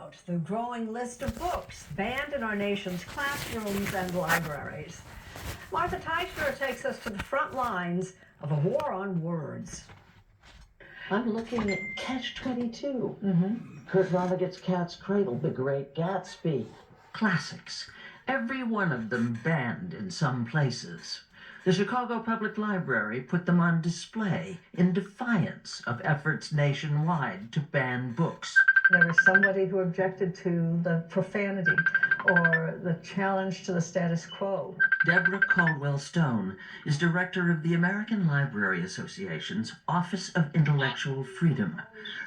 out the growing list of books banned in our nation's classrooms and libraries. Martha Teichner takes us to the front lines of a war on words. I'm looking at Catch-22. Kurt Vonnegut's Cat's Cradle, The Great Gatsby. Classics, every one of them banned in some places. The Chicago Public Library put them on display in defiance of efforts nationwide to ban books. There was somebody who objected to the profanity or the challenge to the status quo. Deborah Caldwell Stone is director of the American Library Association's Office of Intellectual Freedom.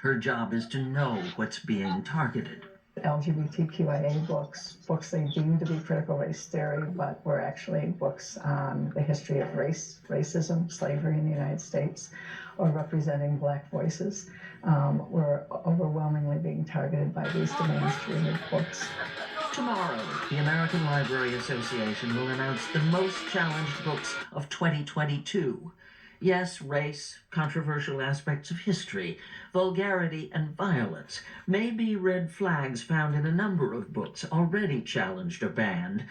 Her job is to know what's being targeted. LGBTQIA books they deem to be critical race theory, but were actually books on the history of racism, slavery in the United States, or representing Black voices, were overwhelmingly being targeted by these demands to remove books. Tomorrow, the American Library Association will announce the most challenged books of 2022. Yes, race, controversial aspects of history, vulgarity, and violence may be red flags found in a number of books already challenged or banned,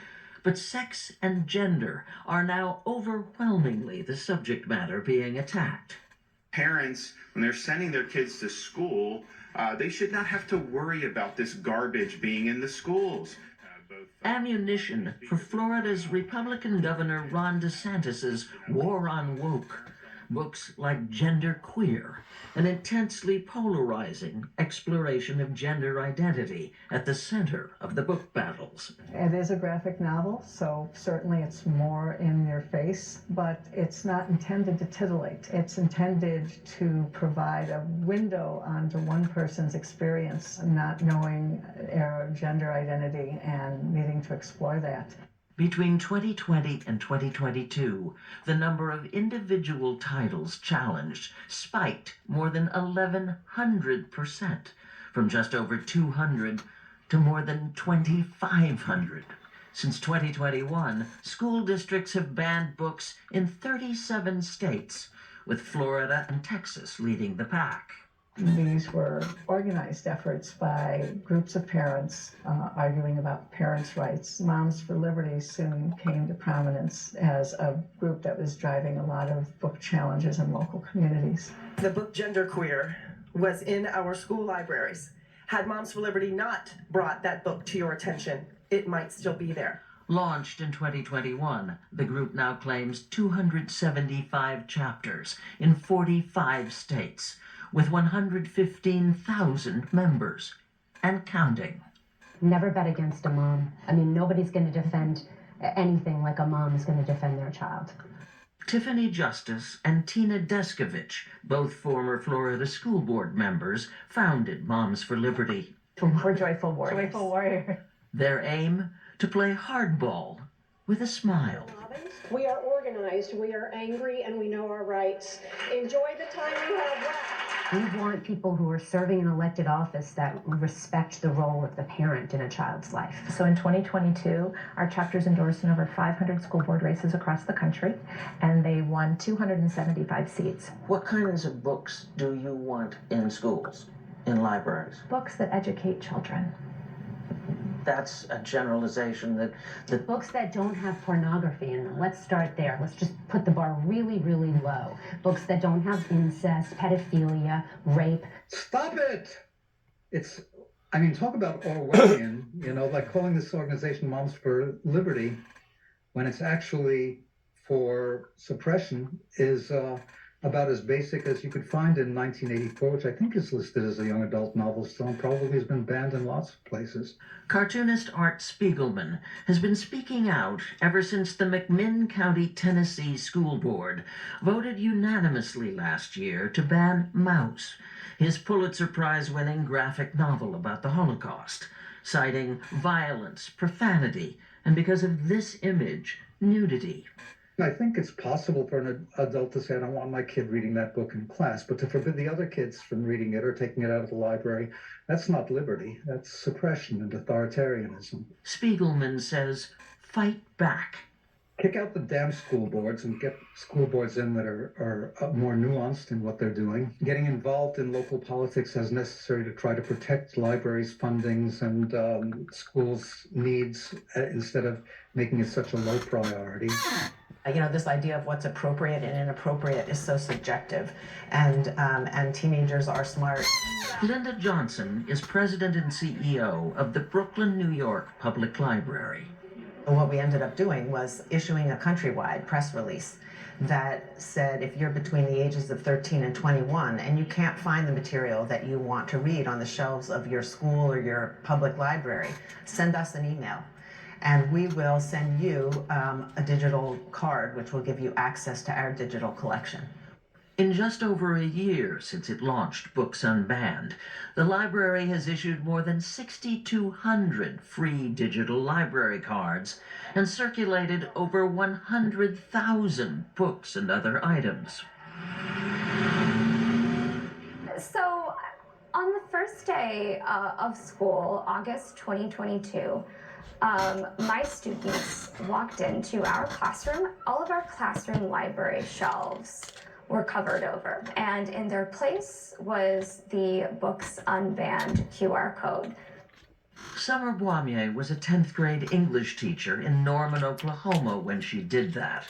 but sex and gender are now overwhelmingly the subject matter being attacked. Parents, when they're sending their kids to school, they should not have to worry about this garbage being in the schools. Ammunition for Florida's Republican Governor Ron DeSantis's war on woke. Books like Gender Queer, an intensely polarizing exploration of gender identity at the center of the book battles. It is a graphic novel, so certainly it's more in your face, but it's not intended to titillate. It's intended to provide a window onto one person's experience, not knowing their gender identity and needing to explore that. Between 2020 and 2022, the number of individual titles challenged spiked more than 1,100%, from just over 200 to more than 2,500. Since 2021, school districts have banned books in 37 states, with Florida and Texas leading the pack. These were organized efforts by groups of parents arguing about parents' rights. Moms for Liberty soon came to prominence as a group that was driving a lot of book challenges in local communities. The book Gender Queer was in our school libraries. Had Moms for Liberty not brought that book to your attention, it might still be there. Launched in 2021, the group now claims 275 chapters in 45 states, with 115,000 members, and counting. Never bet against a mom. I mean, nobody's going to defend anything like a mom is going to defend their child. Tiffany Justice and Tina Deskovich, both former Florida School Board members, founded Moms for Liberty. We're joyful warriors. Joyful warrior. Their aim? To play hardball with a smile. We are organized, we are angry, and we know our rights. Enjoy the time you have left. We want people who are serving an elected office that respect the role of the parent in a child's life. So in 2022, our chapters endorsed in over 500 school board races across the country, and they won 275 seats. What kinds of books do you want in schools, in libraries? Books that educate children. That's a generalization that Books that don't have pornography in them. Let's start there. Let's just put the bar really, really low. Books that don't have incest, pedophilia, rape. Stop it! Talk about Orwellian, like calling this organization Moms for Liberty when it's actually for suppression is about as basic as you could find in 1984, which I think is listed as a young adult novel still and probably has been banned in lots of places. Cartoonist Art Spiegelman has been speaking out ever since the McMinn County, Tennessee School Board voted unanimously last year to ban Maus, his Pulitzer Prize-winning graphic novel about the Holocaust, citing violence, profanity, and because of this image, nudity. I think it's possible for an adult to say, I don't want my kid reading that book in class, but to forbid the other kids from reading it or taking it out of the library, that's not liberty. That's suppression and authoritarianism. Spiegelman says, fight back. kick out the damn school boards and get school boards in that are more nuanced in what they're doing. Getting involved in local politics as necessary to try to protect libraries' fundings and schools' needs instead of making it such a low priority. This idea of what's appropriate and inappropriate is so subjective, and teenagers are smart. Linda Johnson is president and CEO of the Brooklyn, New York Public Library. What we ended up doing was issuing a countrywide press release that said if you're between the ages of 13 and 21 and you can't find the material that you want to read on the shelves of your school or your public library, send us an email. And we will send you a digital card which will give you access to our digital collection. In just over a year since it launched Books Unbanned, the library has issued more than 6,200 free digital library cards and circulated over 100,000 books and other items. So, on the first day of school, August 2022, my students walked into our classroom. All of our classroom library shelves were covered over, and in their place was the Books Unbanned QR code. Summer Boimier was a 10th grade English teacher in Norman, Oklahoma when she did that,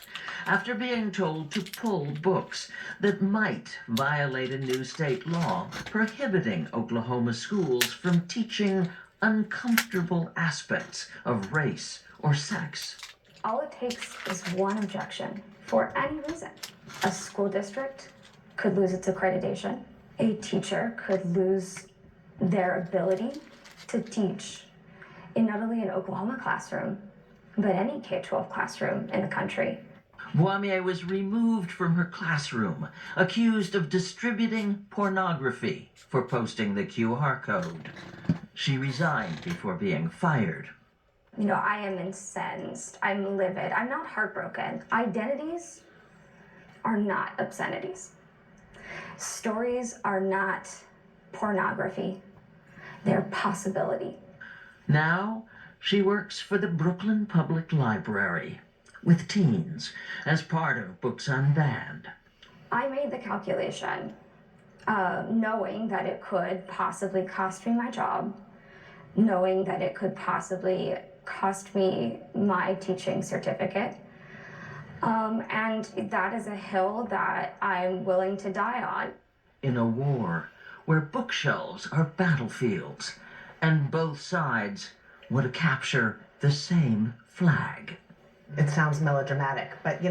after being told to pull books that might violate a new state law prohibiting Oklahoma schools from teaching uncomfortable aspects of race or sex. All it takes is one objection for any reason. A school district could lose its accreditation. A teacher could lose their ability to teach in not only an Oklahoma classroom, but any K-12 classroom in the country. Boimier was removed from her classroom, accused of distributing pornography for posting the QR code. She resigned before being fired. I am incensed. I'm livid. I'm not heartbroken. Identities are not obscenities. Stories are not pornography. They're possibility. Now, she works for the Brooklyn Public Library with teens as part of Books Unbanned. I made the calculation, knowing that it could possibly cost me my job, knowing that it could possibly cost me my teaching certificate. And that is a hill that I'm willing to die on. In a war where bookshelves are battlefields and both sides want to capture the same flag. It sounds melodramatic, but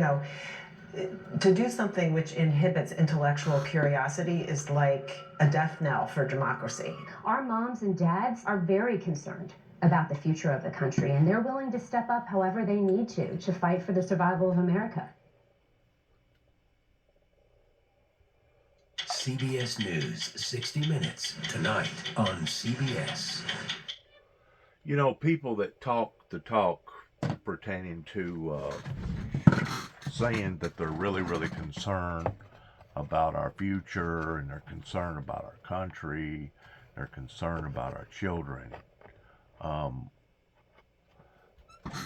to do something which inhibits intellectual curiosity is like a death knell for democracy. Our moms and dads are very concerned about the future of the country, and they're willing to step up however they need to fight for the survival of America. CBS News, 60 Minutes, tonight on CBS. People that talk the talk pertaining to saying that they're really, really concerned about our future and they're concerned about our country, they're concerned about our children.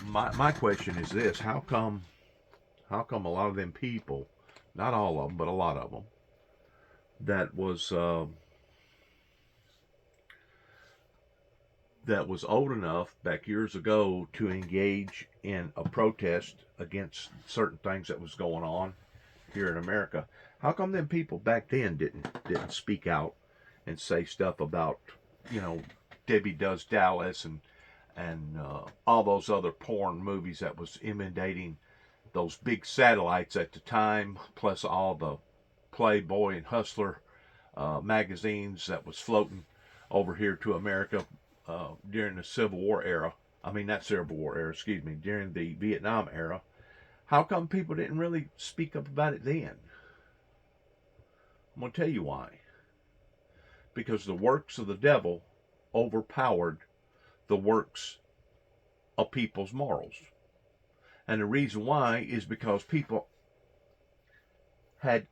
My question is this: how come a lot of them people, not all of them, but a lot of them, that was old enough back years ago to engage in a protest against certain things that was going on here in America, how come them people back then didn't speak out and say stuff about Debbie Does Dallas and all those other porn movies that was emanating those big satellites at the time, plus all the Playboy and Hustler magazines that was floating over here to America during the Civil War era. During the Vietnam era. How come people didn't really speak up about it then? I'm going to tell you why. Because the works of the devil overpowered the works of people's morals. And the reason why is because people had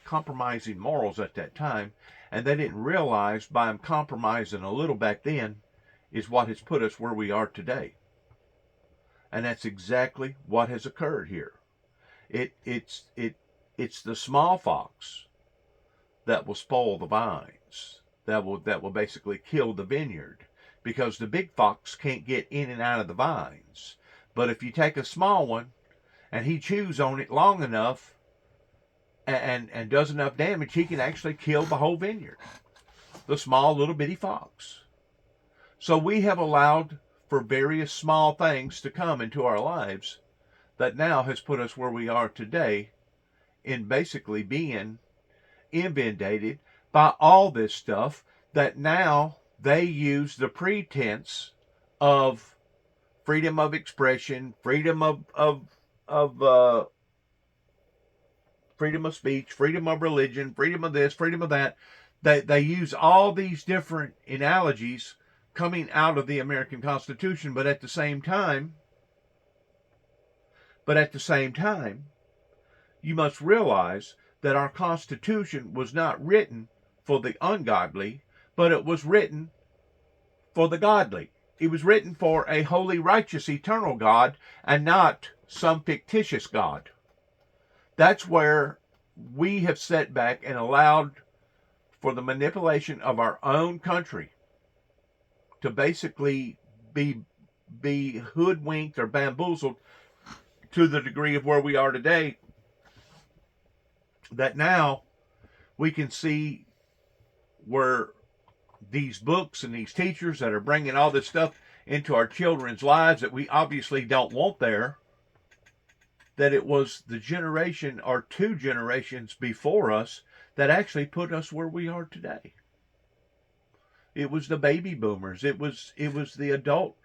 compromising morals at that time, and they didn't realize by them compromising a little back then is what has put us where we are today. And that's exactly what has occurred here. It's the small fox that will spoil the vines, that will basically kill the vineyard, because the big fox can't get in and out of the vines. But if you take a small one and he chews on it long enough and does enough damage, he can actually kill the whole vineyard. The small little bitty fox. So we have allowed for various small things to come into our lives that now has put us where we are today, in basically being inundated by all this stuff that now they use the pretense of freedom of expression, freedom of freedom of speech, freedom of religion, freedom of this, freedom of that. They use all these different analogies coming out of the American Constitution, but at the same time, you must realize that our Constitution was not written for the ungodly, but it was written for the godly. It was written for a holy, righteous, eternal God, and not some fictitious God. That's where we have set back and allowed for the manipulation of our own country to basically be hoodwinked or bamboozled to the degree of where we are today, that now we can see where these books and these teachers that are bringing all this stuff into our children's lives that we obviously don't want there, that it was the generation or two generations before us that actually put us where we are today. It was the baby boomers. It was the adult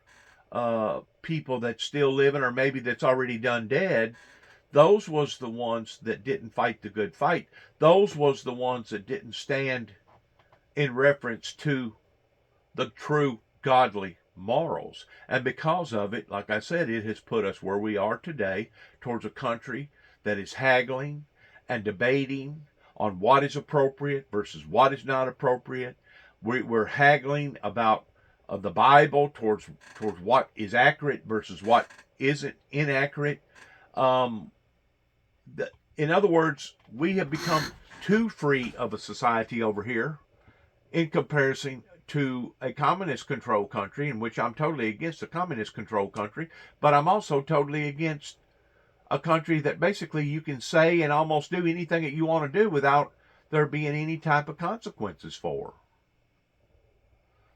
people that's still living, or maybe that's already done dead. Those was the ones that didn't fight the good fight. Those was the ones that didn't stand in reference to the true godly morals. And because of it, like I said, it has put us where we are today, towards a country that is haggling and debating on what is appropriate versus what is not appropriate. We're haggling about the Bible towards what is accurate versus what isn't inaccurate. In other words, we have become too free of a society over here in comparison to a communist controlled country, in which I'm totally against a communist controlled country, but I'm also totally against a country that basically you can say and almost do anything that you want to do without there being any type of consequences for.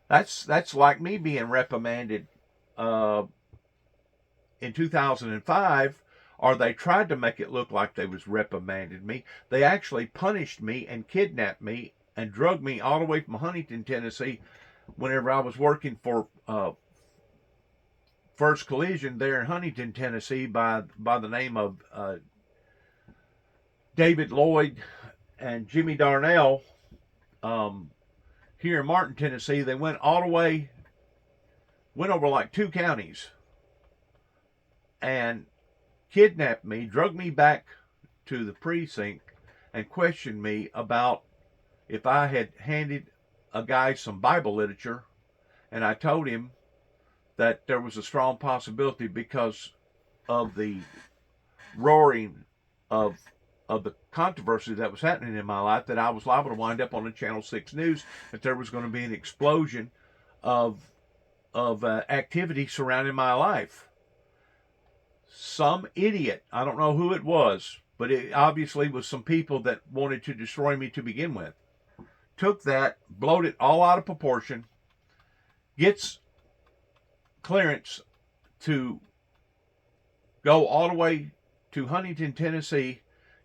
That's like me being reprimanded in 2005, or they tried to make it look like they was reprimanded me. They actually punished me and kidnapped me and drugged me all the way from Huntington, Tennessee, whenever I was working for First Collision there in Huntington, Tennessee, by the name of David Lloyd and Jimmy Darnell. Here in Martin, Tennessee, they went all the way, went over like 2 counties, and kidnapped me, drugged me back to the precinct, and questioned me about if I had handed a guy some Bible literature, and I told him that there was a strong possibility, because of the roaring of the controversy that was happening in my life, that I was liable to wind up on the Channel 6 News, that there was going to be an explosion of activity surrounding my life. Some idiot, I don't know who it was, but it obviously was some people that wanted to destroy me to begin with, took that, blowed it all out of proportion, gets clearance to go all the way to Huntington, Tennessee,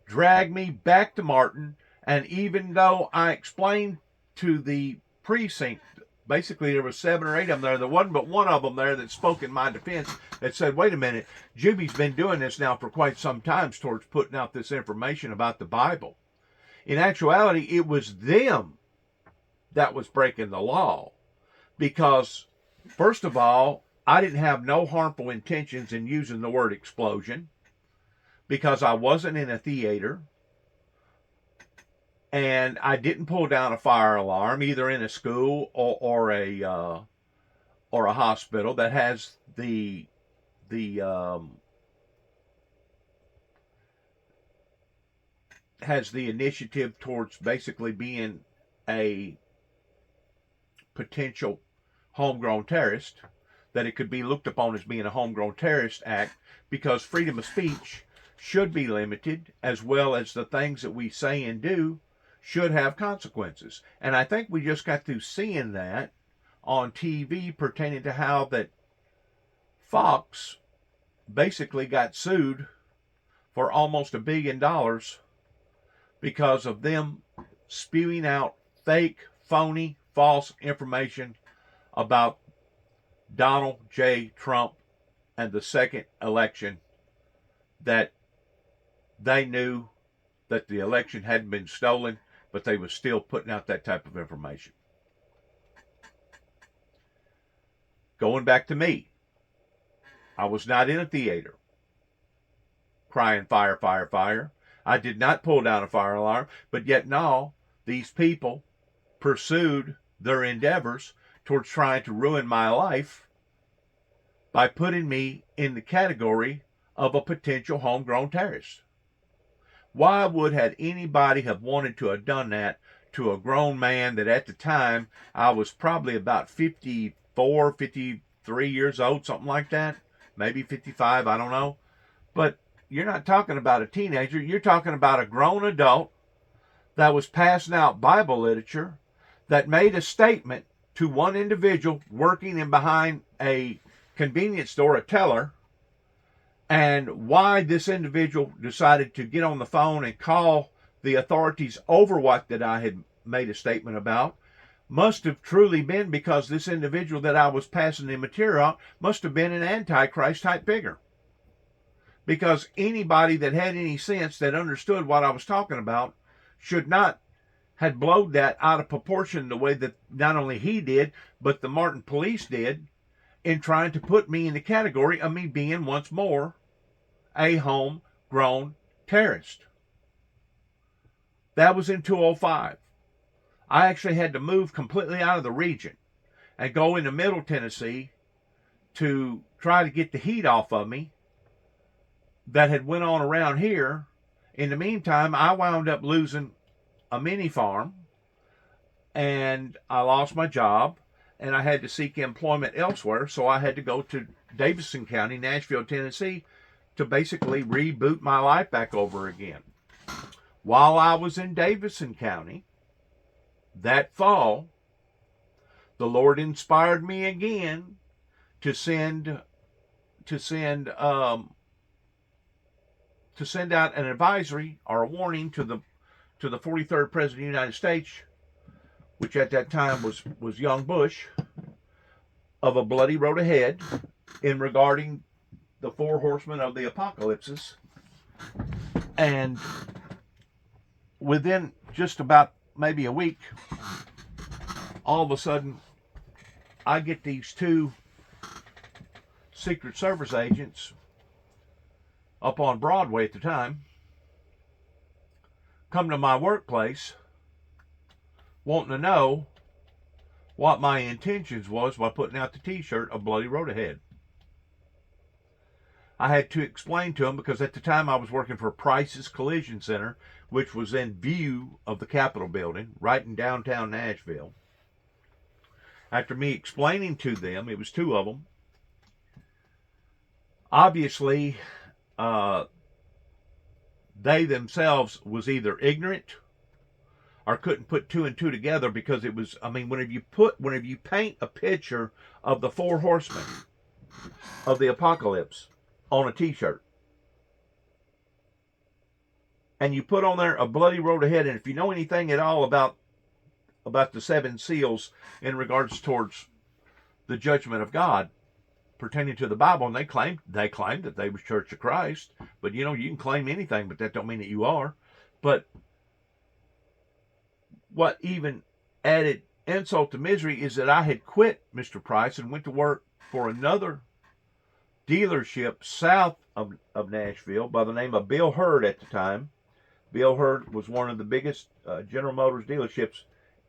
drag me back to Martin, and even though I explained to the precinct, basically there were 7 or 8 of them there wasn't but one of them there that spoke in my defense, that said, wait a minute, Jimmy's been doing this now for quite some time towards putting out this information about the Bible. In actuality, it was them that was breaking the law, because first of all, I didn't have no harmful intentions in using the word explosion, because I wasn't in a theater, and I didn't pull down a fire alarm either in a school or a hospital that has the has the initiative towards basically being a potential homegrown terrorist, that it could be looked upon as being a homegrown terrorist act, because freedom of speech should be limited, as well as the things that we say and do should have consequences. And I think we just got through seeing that on TV pertaining to how that Fox basically got sued for almost $1 billion because of them spewing out fake, phony, false information about Donald J. Trump and the second election, that they knew that the election hadn't been stolen, but they were still putting out that type of information. Going back to me, I was not in a theater crying fire, fire, fire. I did not pull down a fire alarm, but yet now these people pursued their endeavors towards trying to ruin my life by putting me in the category of a potential homegrown terrorist. Why would had anybody have wanted to have done that to a grown man that at the time I was probably about 54, 53 years old, something like that, maybe 55, I don't know. But you're not talking about a teenager, you're talking about a grown adult that was passing out Bible literature, that made a statement to one individual working in behind a convenience store, a teller, and why this individual decided to get on the phone and call the authorities over what that I had made a statement about must have truly been because this individual that I was passing the material out must have been an Antichrist type figure. Because anybody that had any sense, that understood what I was talking about, should not had blowed that out of proportion the way that not only he did, but the Martin police did, in trying to put me in the category of me being once more a homegrown terrorist. That was in 2005. I actually had to move completely out of the region and go into Middle Tennessee to try to get the heat off of me that had went on around here. In the meantime, I wound up losing a mini farm, and I lost my job, and I had to seek employment elsewhere, so I had to go to Davidson County, Nashville, Tennessee, to basically reboot my life back over again. While I was in Davidson County that fall, the Lord inspired me again to send out an advisory or a warning to the 43rd President of the United States, which at that time was young Bush, of a bloody road ahead in regarding the four horsemen of the apocalypses. And within just about maybe a week, all of a sudden, I get these two Secret Service agents up on Broadway at the time come to my workplace wanting to know what my intentions was by putting out the t-shirt of Bloody Road Ahead. I had to explain to them, because at the time I was working for Price's Collision Center, which was in view of the Capitol building right in downtown Nashville. After me explaining to them, it was two of them, obviously they themselves was either ignorant or couldn't put two and two together, because it was, I mean, whenever you paint a picture of the four horsemen of the apocalypse on a t-shirt, and you put on there a bloody road ahead, and if you know anything at all about the seven seals in regards towards the judgment of God pertaining to the Bible, and they claimed that they was Church of Christ, but you know, you can claim anything, but that don't mean that you are. But what even added insult to misery is that I had quit Mr. Price and went to work for another dealership south of Nashville by the name of Bill Hurd at the time. Bill Hurd was one of the biggest General Motors dealerships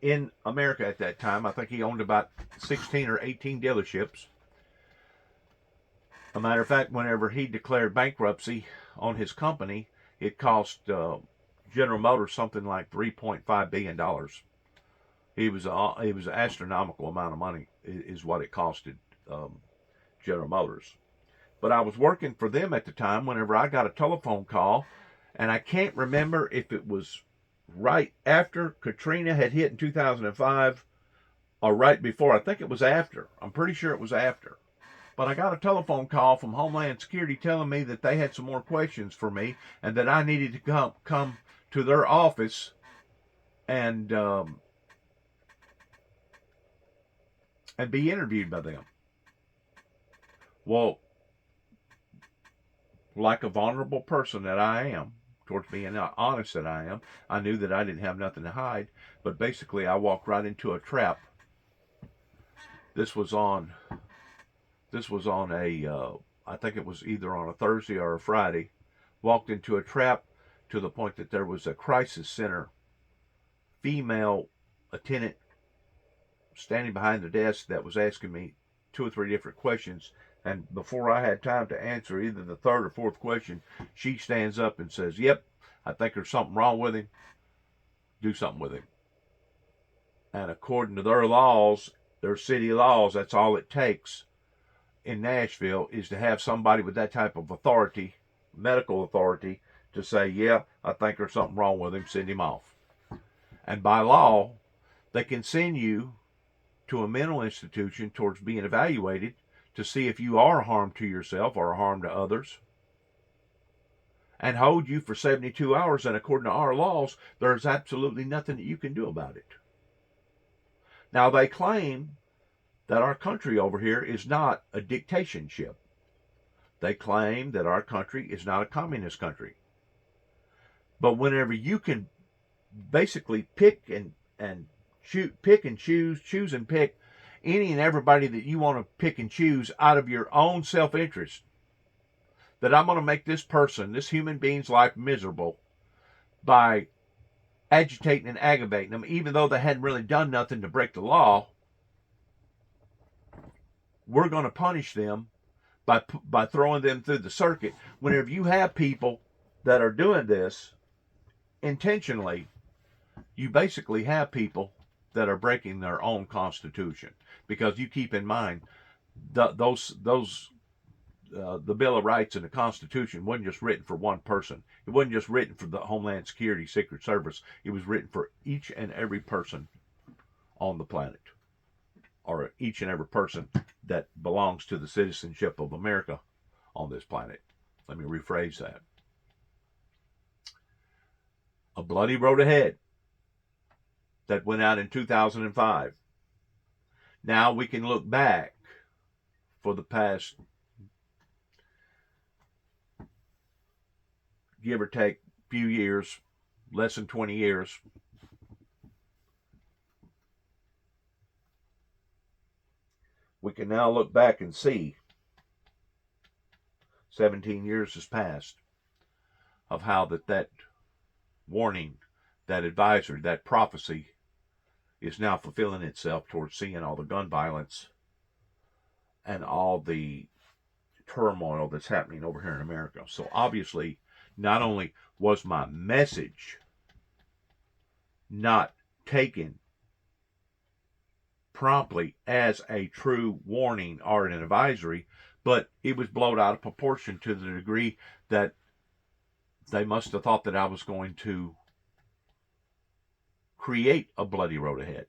in America at that time. I think he owned about 16 or 18 dealerships. a matter of fact, whenever he declared bankruptcy on his company, it cost General Motors something like $3.5 billion. It was an astronomical amount of money is what it costed General Motors. But I was working for them at the time whenever I got a telephone call, and I can't remember if it was right after Katrina had hit in 2005 or right before. I think it was after. I'm pretty sure it was after. But I got a telephone call from Homeland Security telling me that they had some more questions for me and that I needed to come to their office and be interviewed by them. Well, like a vulnerable person that I am, towards being honest that I am, I knew that I didn't have nothing to hide. But basically, I walked right into a trap. This was on a, I think it was either on a Thursday or a Friday. Walked into a trap to the point that there was a crisis center female attendant standing behind the desk that was asking me 2 or 3 different questions. And before I had time to answer either the third or fourth question, she stands up and says, "Yep, I think there's something wrong with him. Do something with him." And according to their laws, their city laws, that's all it takes in Nashville is to have somebody with that type of authority, medical authority, to say, "Yeah, I think there's something wrong with him, send him off." And by law, they can send you to a mental institution towards being evaluated to see if you are a harm to yourself or a harm to others, and hold you for 72 hours. And according to our laws, there's absolutely nothing that you can do about it. Now, they claim that our country over here is not a dictatorship. They claim that our country is not a communist country. But whenever you can basically pick and choose and pick any and everybody that you want to pick and choose out of your own self-interest, that I'm going to make this person, this human being's life miserable by agitating and aggravating them, even though they hadn't really done nothing to break the law, we're going to punish them by throwing them through the circuit. Whenever you have people that are doing this intentionally, you basically have people that are breaking their own constitution. Because you keep in mind, the Bill of Rights and the Constitution wasn't just written for one person. It wasn't just written for the Homeland Security Secret Service. It was written for each and every person on the planet, or each and every person that belongs to the citizenship of America on this planet. Let me rephrase that. A bloody road ahead that went out in 2005. Now we can look back for the past, give or take, few years, less than 20 years. We can now look back and see 17 years has passed of how that warning, that advisory, that prophecy is now fulfilling itself towards seeing all the gun violence and all the turmoil that's happening over here in America. So obviously, not only was my message not taken promptly as a true warning or an advisory, but it was blown out of proportion to the degree that they must have thought that I was going to create a bloody road ahead.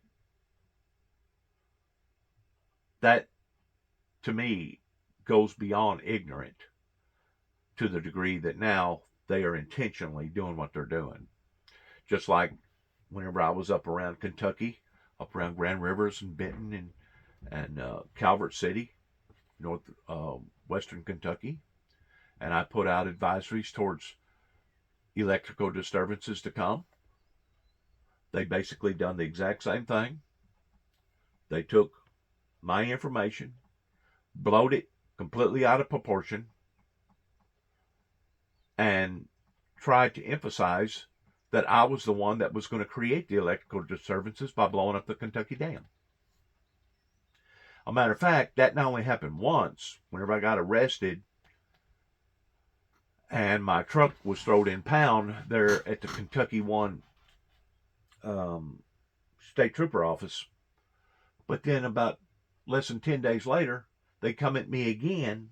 That, to me, goes beyond ignorant to the degree that now they are intentionally doing what they're doing. Just like whenever I was up around Kentucky, up around Grand Rivers and Benton and Calvert City, western Kentucky, and I put out advisories towards electrical disturbances to come. They basically done the exact same thing. They took my information, blowed it completely out of proportion, and tried to emphasize that I was the one that was going to create the electrical disturbances by blowing up the Kentucky Dam. A matter of fact, that not only happened once, whenever I got arrested and my truck was thrown in pound there at the Kentucky One State Trooper office, but then about less than 10 days later, they come at me again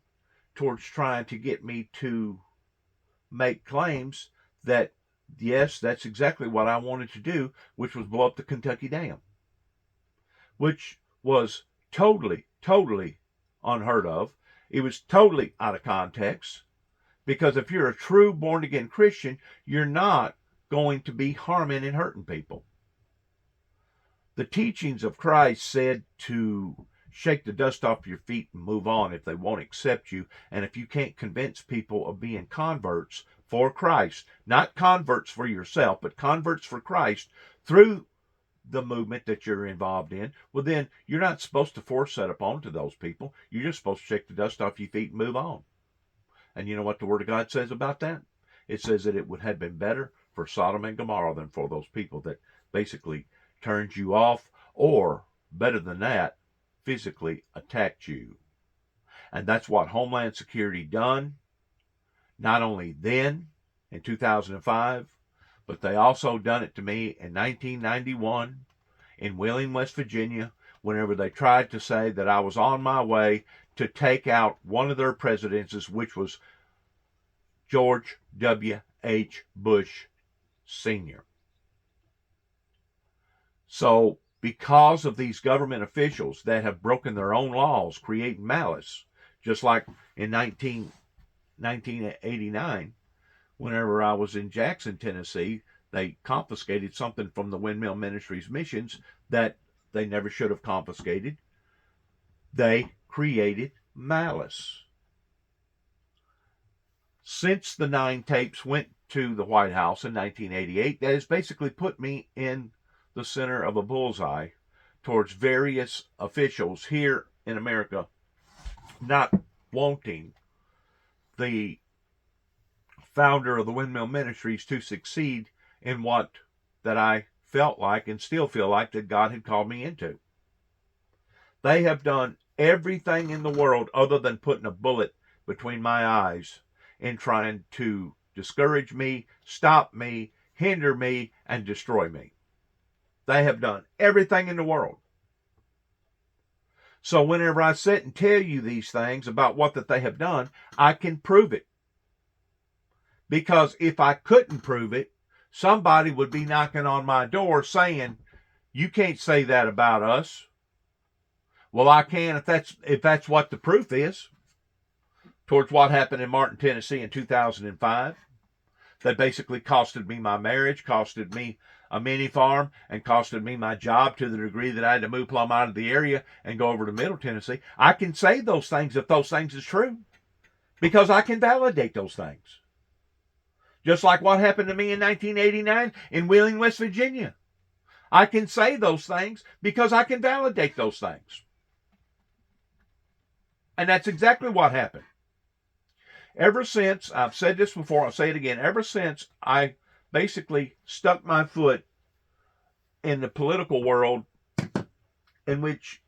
towards trying to get me to make claims that, yes, that's exactly what I wanted to do, which was blow up the Kentucky Dam, which was totally unheard of. It was totally out of context, because if you're a true born-again Christian, you're not going to be harming and hurting people. The teachings of Christ said to shake the dust off your feet and move on if they won't accept you. And if you can't convince people of being converts for Christ, not converts for yourself, but converts for Christ through the movement that you're involved in, well, then you're not supposed to force that upon to those people. You're just supposed to shake the dust off your feet and move on. And you know what the Word of God says about that? It says that it would have been better for Sodom and Gomorrah than for those people that basically turned you off, or better than that, physically attacked you. And that's what Homeland Security done, not only then in 2005, but they also done it to me in 1991 in Wheeling, West Virginia, whenever they tried to say that I was on my way to take out one of their presidents, which was George W.H. Bush Sr. So, because of these government officials that have broken their own laws, creating malice, just like in 1989, whenever I was in Jackson, Tennessee, they confiscated something from the Windmill Ministries missions that they never should have confiscated. They created malice. Since the 9 tapes went to the White House in 1988, that has basically put me in the center of a bullseye towards various officials here in America not wanting the founder of the Windmill Ministries to succeed in what that I felt like and still feel like that God had called me into. They have done everything in the world other than putting a bullet between my eyes in trying to discourage me, stop me, hinder me, and destroy me. They have done everything in the world. So whenever I sit and tell you these things about what that they have done, I can prove it. Because if I couldn't prove it, somebody would be knocking on my door saying, "You can't say that about us." Well, I can if that's what the proof is. Towards what happened in Martin, Tennessee in 2005. That basically costed me my marriage, costed me a mini farm, and costed me my job to the degree that I had to move plumb out of the area and go over to Middle Tennessee. I can say those things if those things is true, because I can validate those things. Just like what happened to me in 1989 in Wheeling, West Virginia. I can say those things because I can validate those things. And that's exactly what happened. Ever since, I've said this before, I'll say it again, ever since I basically stuck my foot in the political world, in which,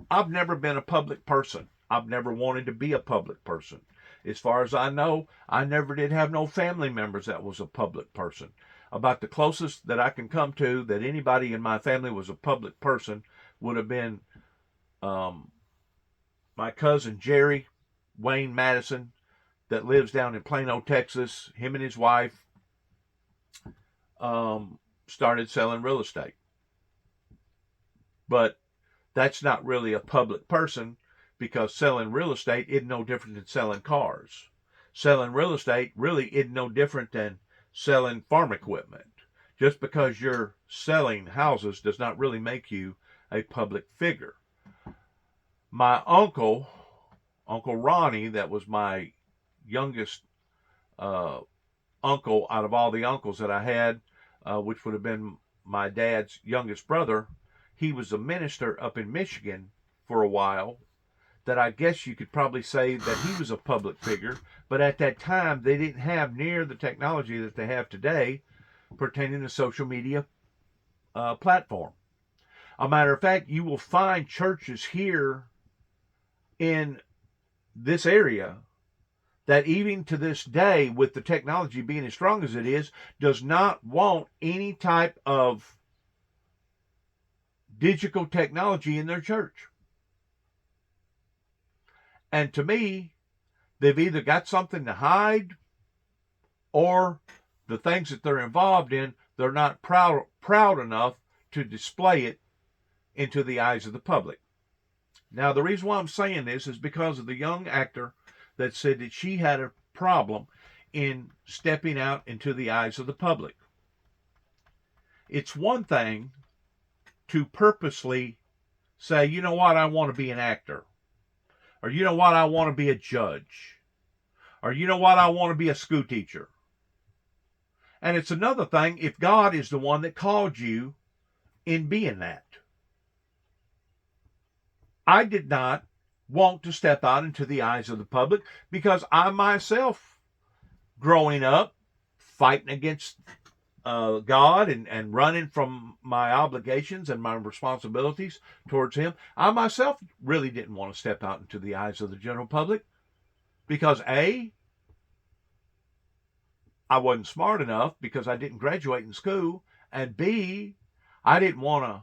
I've never been a public person. I've never wanted to be a public person. As far as I know, I never did have no family members that was a public person. About the closest that I can come to that anybody in my family was a public person would have been my cousin Jerry Wayne Madison, that lives down in Plano, Texas. Him and his wife started selling real estate. But that's not really a public person, because selling real estate isn't no different than selling cars. Selling real estate really isn't no different than selling farm equipment. Just because you're selling houses does not really make you a public figure. My uncle Ronnie, that was my youngest uncle out of all the uncles that I had, which would have been my dad's youngest brother, he was a minister up in Michigan for a while, that I guess you could probably say that he was a public figure, but at that time they didn't have near the technology that they have today pertaining to social media platform. A matter of fact, you will find churches here in this area that even to this day, with the technology being as strong as it is, does not want any type of digital technology in their church. And to me, they've either got something to hide, or the things that they're involved in, they're not proud enough to display it into the eyes of the public. Now, the reason why I'm saying this is because of the young actor that said that she had a problem in stepping out into the eyes of the public. It's one thing to purposely say, you know what, I want to be an actor. Or you know what, I want to be a judge. Or you know what, I want to be a school teacher. And it's another thing if God is the one that called you in being that. I did not want to step out into the eyes of the public because I myself, growing up, fighting against God and running from my obligations and my responsibilities towards Him, I myself really didn't want to step out into the eyes of the general public because A, I wasn't smart enough because I didn't graduate in school, and B, I didn't want to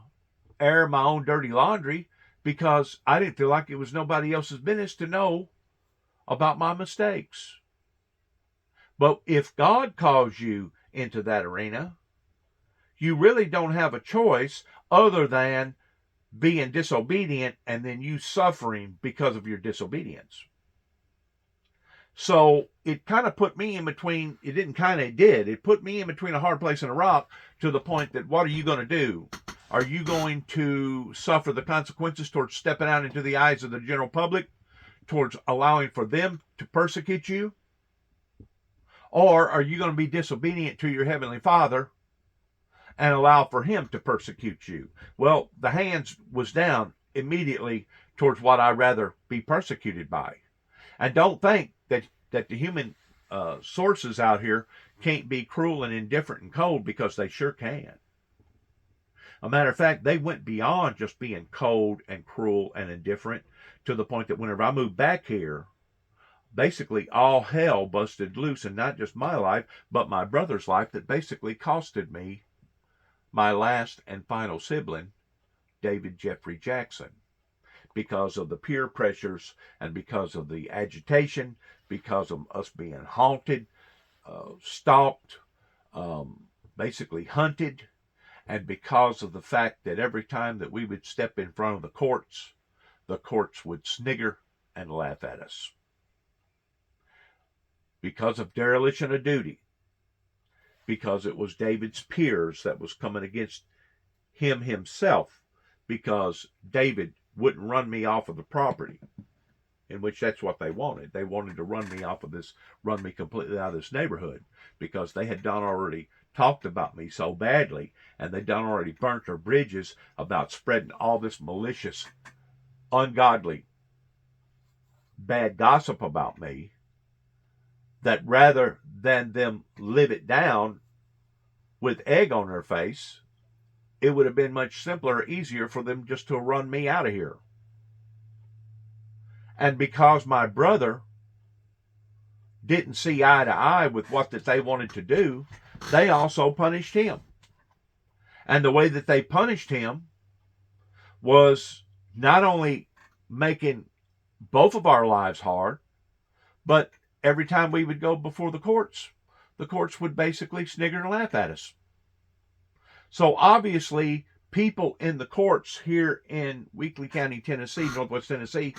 air my own dirty laundry because I didn't feel like it was nobody else's business to know about my mistakes. But if God calls you into that arena, you really don't have a choice other than being disobedient and then you suffering because of your disobedience. So it kind of put me in between, it didn't kind of, it did. It put me in between a hard place and a rock to the point that what are you going to do? Are you going to suffer the consequences towards stepping out into the eyes of the general public, towards allowing for them to persecute you? Or are you going to be disobedient to your Heavenly Father and allow for Him to persecute you? Well, the hands was down immediately towards what I'd rather be persecuted by. And don't think that the human sources out here can't be cruel and indifferent and cold, because they sure can. A matter of fact, they went beyond just being cold and cruel and indifferent to the point that whenever I moved back here, basically all hell busted loose, and not just my life, but my brother's life, that basically costed me my last and final sibling, David Jeffrey Jackson, because of the peer pressures and because of the agitation, because of us being haunted, stalked, basically hunted, and because of the fact that every time that we would step in front of the courts would snigger and laugh at us. Because of dereliction of duty, because it was David's peers that was coming against him himself, because David wouldn't run me off of the property, in which that's what they wanted. They wanted to run me completely out of this neighborhood, because they had done already talked about me so badly, and they done already burnt their bridges about spreading all this malicious, ungodly, bad gossip about me, that rather than them live it down with egg on their face, it would have been much simpler or easier for them just to run me out of here. And because my brother didn't see eye to eye with what that they wanted to do, they also punished him. And the way that they punished him was not only making both of our lives hard, but every time we would go before the courts would basically snigger and laugh at us. So obviously, people in the courts here in Weakley County, Tennessee, Northwest Tennessee,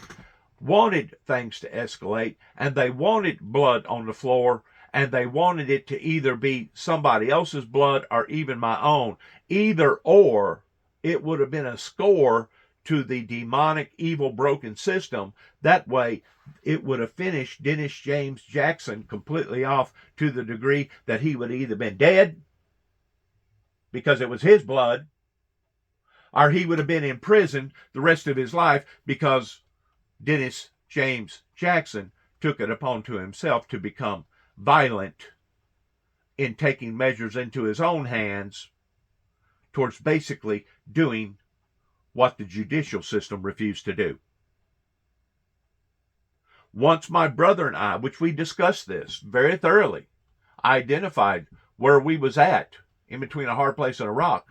wanted things to escalate, and they wanted blood on the floor, and they wanted it to either be somebody else's blood or even my own. Either or, it would have been a score to the demonic, evil, broken system. That way, it would have finished Dennis James Jackson completely off, to the degree that he would have either been dead, because it was his blood, or he would have been in prison the rest of his life, because Dennis James Jackson took it upon to himself to become violent in taking measures into his own hands towards basically doing what the judicial system refused to do. Once my brother and I, which we discussed this very thoroughly, identified where we was at in between a hard place and a rock,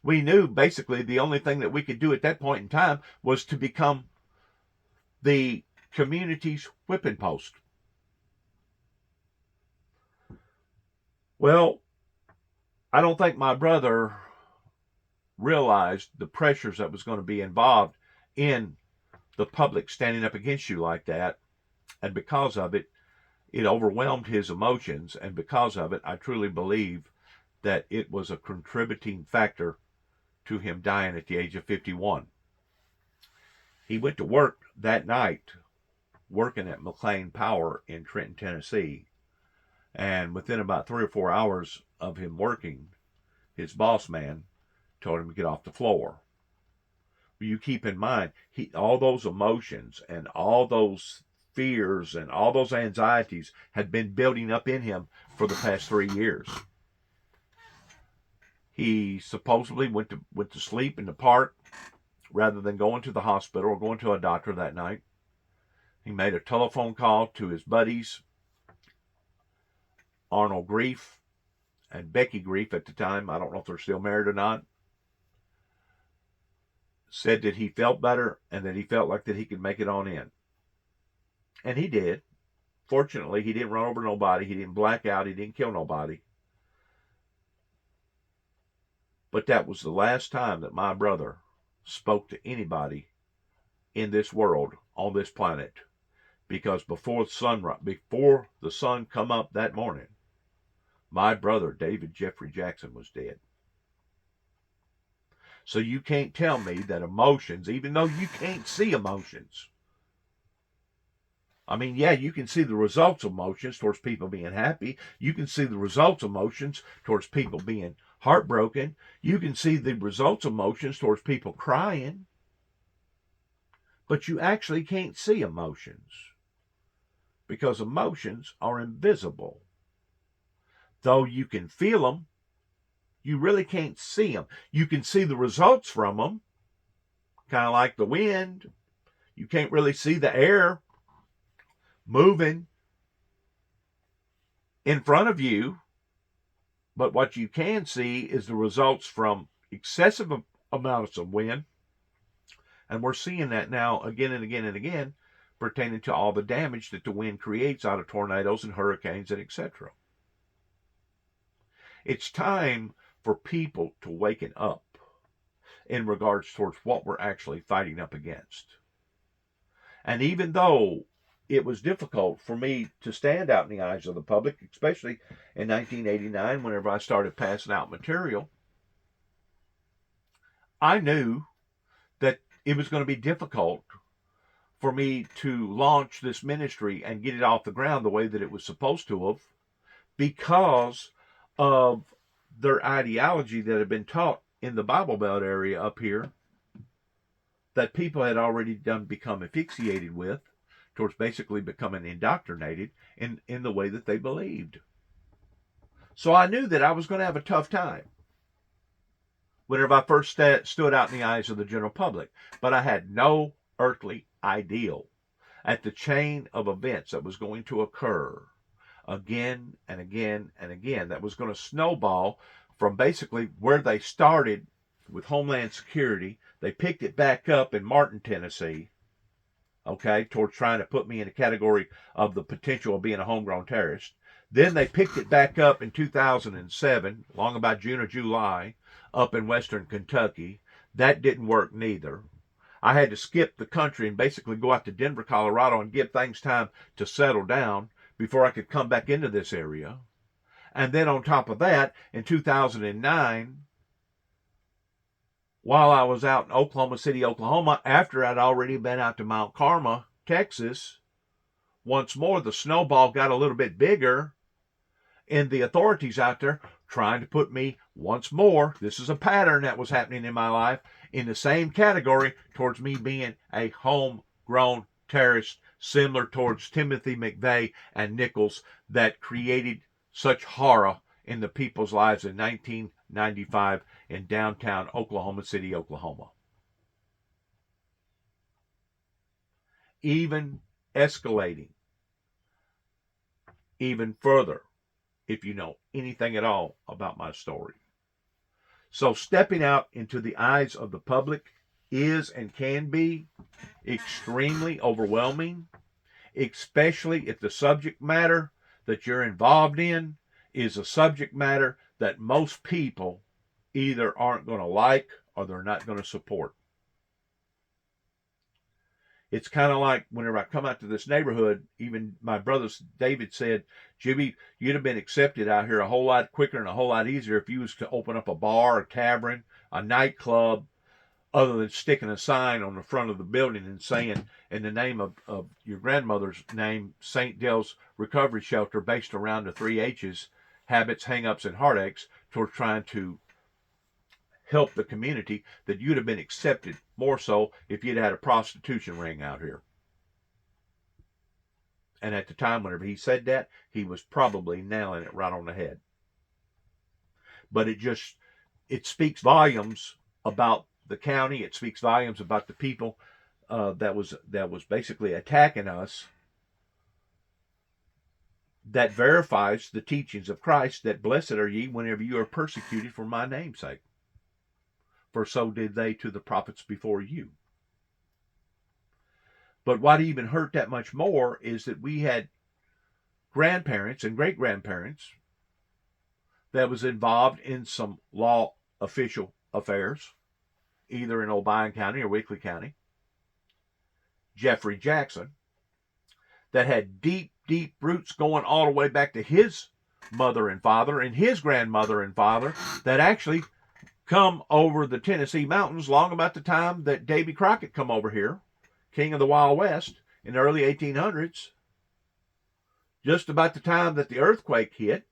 we knew basically the only thing that we could do at that point in time was to become the community's whipping post. Well, I don't think my brother realized the pressures that was going to be involved in the public standing up against you like that. And because of it, it overwhelmed his emotions. And because of it, I truly believe that it was a contributing factor to him dying at the age of 51. He went to work that night, working at McLean Power in Trenton, Tennessee. And within about 3 or 4 hours of him working, his boss man told him to get off the floor. You keep in mind, all those emotions and all those fears and all those anxieties had been building up in him for the past 3 years. He supposedly went to sleep in the park rather than going to the hospital or going to a doctor that night. He made a telephone call to his buddies, Arnold Grief and Becky Grief at the time. I don't know if they're still married or not. Said that he felt better and that he felt like that he could make it on in. And he did. Fortunately, he didn't run over nobody. He didn't black out. He didn't kill nobody. But that was the last time that my brother spoke to anybody in this world, on this planet. Because before the sun come up that morning, my brother, David Jeffrey Jackson, was dead. So you can't tell me that emotions, even though you can't see emotions. I mean, yeah, you can see the results of emotions towards people being happy. You can see the results of emotions towards people being heartbroken. You can see the results of emotions towards people crying. But you actually can't see emotions. Because emotions are invisible. Though you can feel them, you really can't see them. You can see the results from them, kind of like the wind. You can't really see the air moving in front of you, but what you can see is the results from excessive amounts of wind, and we're seeing that now again and again and again, pertaining to all the damage that the wind creates out of tornadoes and hurricanes and etc. It's time for people to waken up in regards towards what we're actually fighting up against. And even though it was difficult for me to stand out in the eyes of the public, especially in 1989, whenever I started passing out material, I knew that it was going to be difficult for me to launch this ministry and get it off the ground the way that it was supposed to have, because of their ideology that had been taught in the Bible Belt area up here, that people had already become asphyxiated with, towards basically becoming indoctrinated in the way that they believed. So I knew that I was going to have a tough time whenever I first stood out in the eyes of the general public. But I had no earthly ideal at the chain of events that was going to occur again and again and again, that was going to snowball from basically where they started with Homeland Security. They picked it back up in Martin, Tennessee, okay, towards trying to put me in a category of the potential of being a homegrown terrorist. Then they picked it back up in 2007, along about June or July, up in western Kentucky. That didn't work neither. I had to skip the country and basically go out to Denver, Colorado, and give things time to settle down before I could come back into this area. And then on top of that, in 2009, while I was out in Oklahoma City, Oklahoma, after I'd already been out to Mount Carmel, Texas, once more the snowball got a little bit bigger, and the authorities out there trying to put me once more, this is a pattern that was happening in my life, in the same category towards me being a homegrown terrorist, similar towards Timothy McVeigh and Nichols, that created such horror in the people's lives in 1995 in downtown Oklahoma City, Oklahoma. Even escalating even further if you know anything at all about my story. So stepping out into the eyes of the public is and can be extremely overwhelming, especially if the subject matter that you're involved in is a subject matter that most people either aren't going to like or they're not going to support. It's kind of like whenever I come out to this neighborhood, even my brother David said, Jimmy, you'd have been accepted out here a whole lot quicker and a whole lot easier if you was to open up a bar, a tavern, a nightclub, other than sticking a sign on the front of the building and saying, in the name of your grandmother's name, St. Dale's Recovery Shelter, based around the 3 H's, habits, hang-ups, and heartaches, towards trying to help the community, that you'd have been accepted more so if you'd had a prostitution ring out here. And at the time, whenever he said that, he was probably nailing it right on the head. But it speaks volumes about the county. It speaks volumes about the people that was basically attacking us. That verifies the teachings of Christ, that blessed are ye whenever you are persecuted for my name's sake. For so did they to the prophets before you. But what even hurt that much more is that we had grandparents and great-grandparents that was involved in some law official affairs, either in Obion County or Weakley County. Jeffrey Jackson, that had deep, deep roots going all the way back to his mother and father and his grandmother and father, that actually come over the Tennessee mountains long about the time that Davy Crockett come over here, king of the Wild West, in the early 1800s, just about the time that the earthquake hit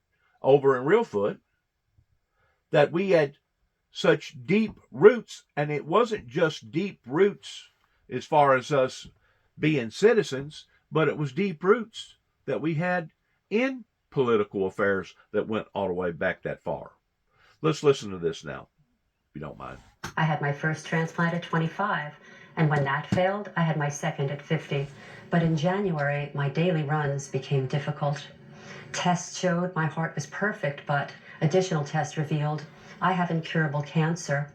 over in Reelfoot, that we had such deep roots. And it wasn't just deep roots as far as us being citizens, but it was deep roots that we had in political affairs that went all the way back that far. Let's listen to this now, if you don't mind. I had my first transplant at 25, and when that failed, I had my second at 50. But in January, my daily runs became difficult. Tests showed my heart was perfect, but additional tests revealed I have incurable cancer.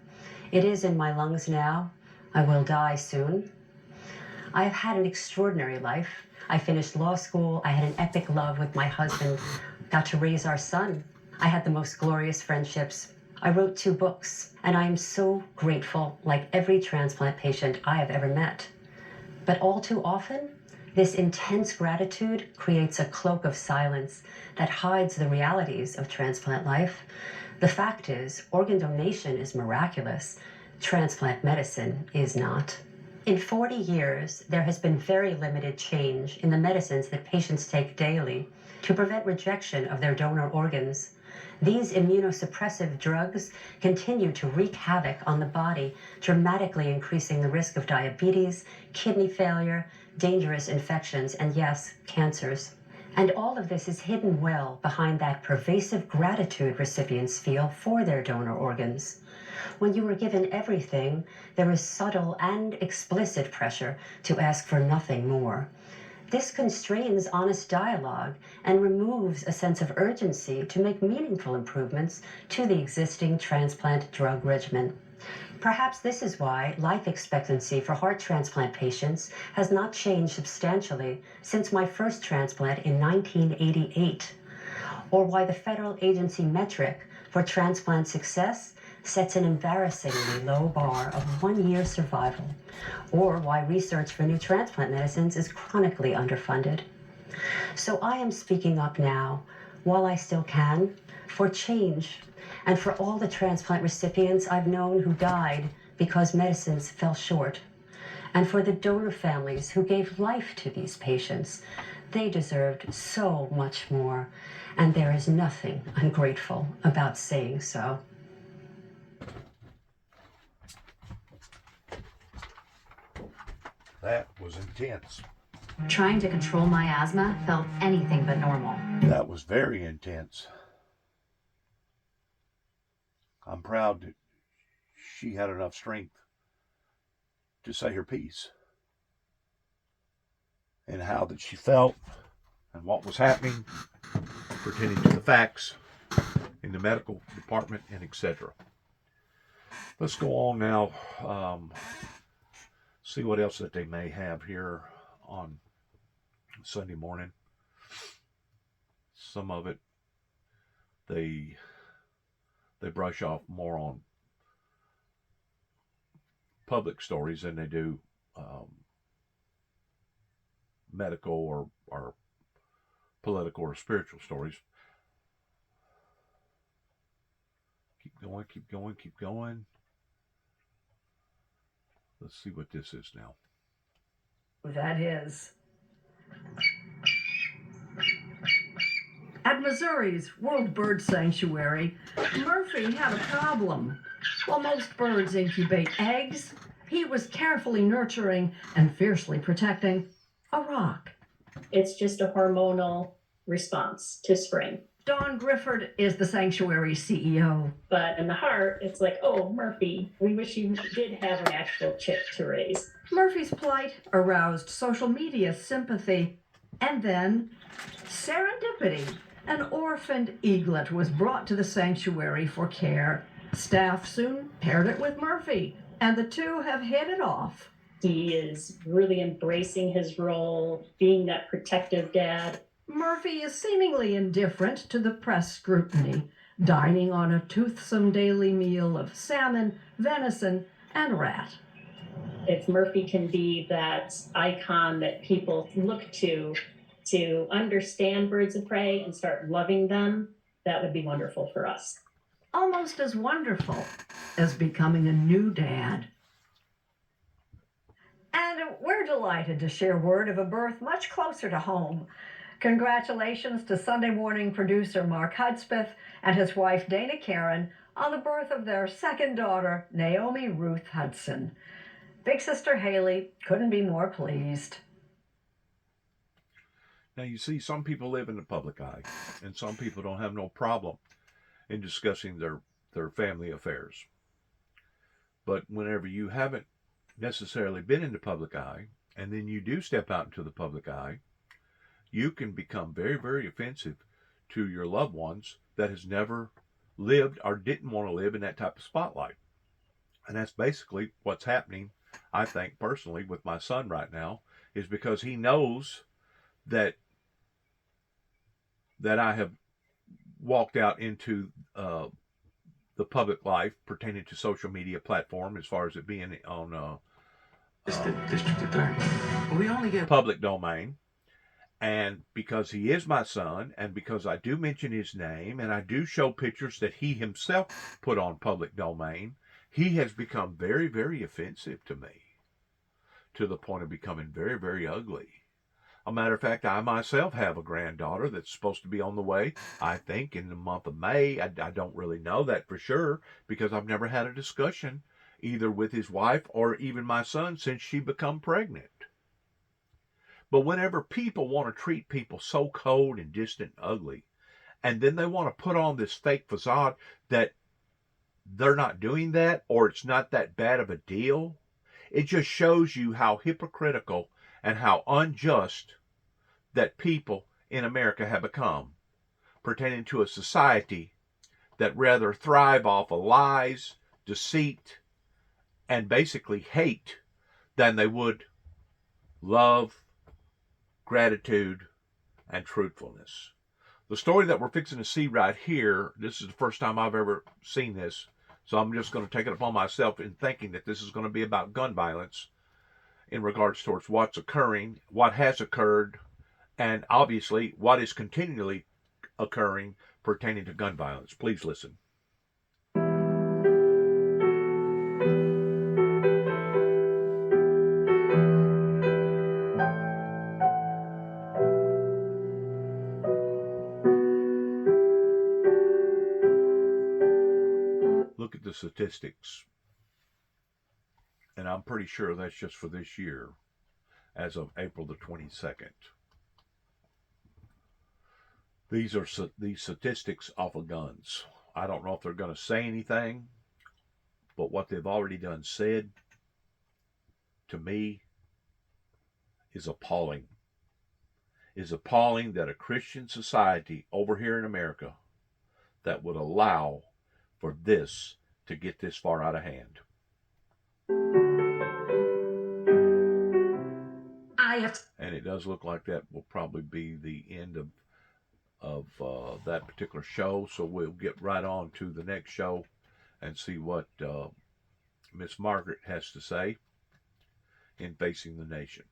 It is in my lungs now. I will die soon. I have had an extraordinary life. I finished law school. I had an epic love with my husband, got to raise our son. I had the most glorious friendships. I wrote 2 books, and I am so grateful, like every transplant patient I have ever met. But all too often, this intense gratitude creates a cloak of silence that hides the realities of transplant life. The fact is, organ donation is miraculous. Transplant medicine is not. In 40 years, there has been very limited change in the medicines that patients take daily to prevent rejection of their donor organs. These immunosuppressive drugs continue to wreak havoc on the body, dramatically increasing the risk of diabetes, kidney failure, dangerous infections, and yes, cancers. And all of this is hidden well behind that pervasive gratitude recipients feel for their donor organs. When you are given everything, there is subtle and explicit pressure to ask for nothing more. This constrains honest dialogue and removes a sense of urgency to make meaningful improvements to the existing transplant drug regimen. Perhaps this is why life expectancy for heart transplant patients has not changed substantially since my first transplant in 1988, or why the federal agency metric for transplant success sets an embarrassingly low bar of 1-year survival, or why research for new transplant medicines is chronically underfunded. So I am speaking up now, while I still can, for change, and for all the transplant recipients I've known who died because medicines fell short, and for the donor families who gave life to these patients. They deserved so much more, and there is nothing ungrateful about saying so. That was intense. Trying to control my asthma felt anything but normal. That was very intense. I'm proud that she had enough strength to say her piece. and how that she felt and what was happening pertaining to the facts in the medical department and etc. Let's go on now. See what else that they may have here on Sunday morning. Some of it they brush off more on public stories than they do medical or political or spiritual stories. Keep going, keep going, keep going. Let's see what this is now. That is. At Missouri's World Bird Sanctuary, Murphy had a problem. While most birds incubate eggs, he was carefully nurturing and fiercely protecting a rock. It's just a hormonal response to spring. Dawn Grifford is the sanctuary's CEO. But in the heart, it's like, oh, Murphy, we wish you did have an actual chick to raise. Murphy's plight aroused social media sympathy, and then serendipity. An orphaned eaglet was brought to the sanctuary for care. Staff soon paired it with Murphy, and the two have hit it off. He is really embracing his role, being that protective dad. Murphy is seemingly indifferent to the press scrutiny, dining on a toothsome daily meal of salmon, venison, and rat. If Murphy can be that icon that people look to understand birds of prey and start loving them, that would be wonderful for us. Almost as wonderful as becoming a new dad. And we're delighted to share word of a birth much closer to home. Congratulations to Sunday morning producer Mark Hudspeth and his wife Dana Karen on the birth of their second daughter, Naomi Ruth Hudson. Big sister Haley couldn't be more pleased. Now you see, some people live in the public eye, and some people don't have no problem in discussing their family affairs. But whenever you haven't necessarily been in the public eye, and then you do step out into the public eye, you can become very, very offensive to your loved ones that has never lived or didn't want to live in that type of spotlight. And that's basically what's happening, I think, personally, with my son right now, is because he knows that I have walked out into the public life pertaining to social media platform, as far as it being on District Attorney. We only get public domain. And because he is my son, and because I do mention his name, and I do show pictures that he himself put on public domain, he has become very, very offensive to me, to the point of becoming very, very ugly. A matter of fact, I myself have a granddaughter that's supposed to be on the way, I think, in the month of May. I don't really know that for sure, because I've never had a discussion either with his wife or even my son since she become pregnant. But whenever people want to treat people so cold and distant and ugly, and then they want to put on this fake facade that they're not doing that, or it's not that bad of a deal, it just shows you how hypocritical and how unjust that people in America have become, pertaining to a society that rather thrive off of lies, deceit, and basically hate than they would love, gratitude, and truthfulness. The story that we're fixing to see right here, this is the first time I've ever seen this, so I'm just going to take it upon myself in thinking that this is going to be about gun violence in regards towards what's occurring, what has occurred, and obviously what is continually occurring pertaining to gun violence. Please listen. Look at the statistics, and I'm pretty sure that's just for this year, as of April the 22nd. These are these statistics off of guns. I don't know if they're going to say anything, but what they've already done said, to me, is appalling. is appalling that a Christian society over here in America that would allow for this to get this far out of hand. And it does look like that will probably be the end of that particular show. So we'll get right on to the next show and see what Miss Margaret has to say in Facing the Nation.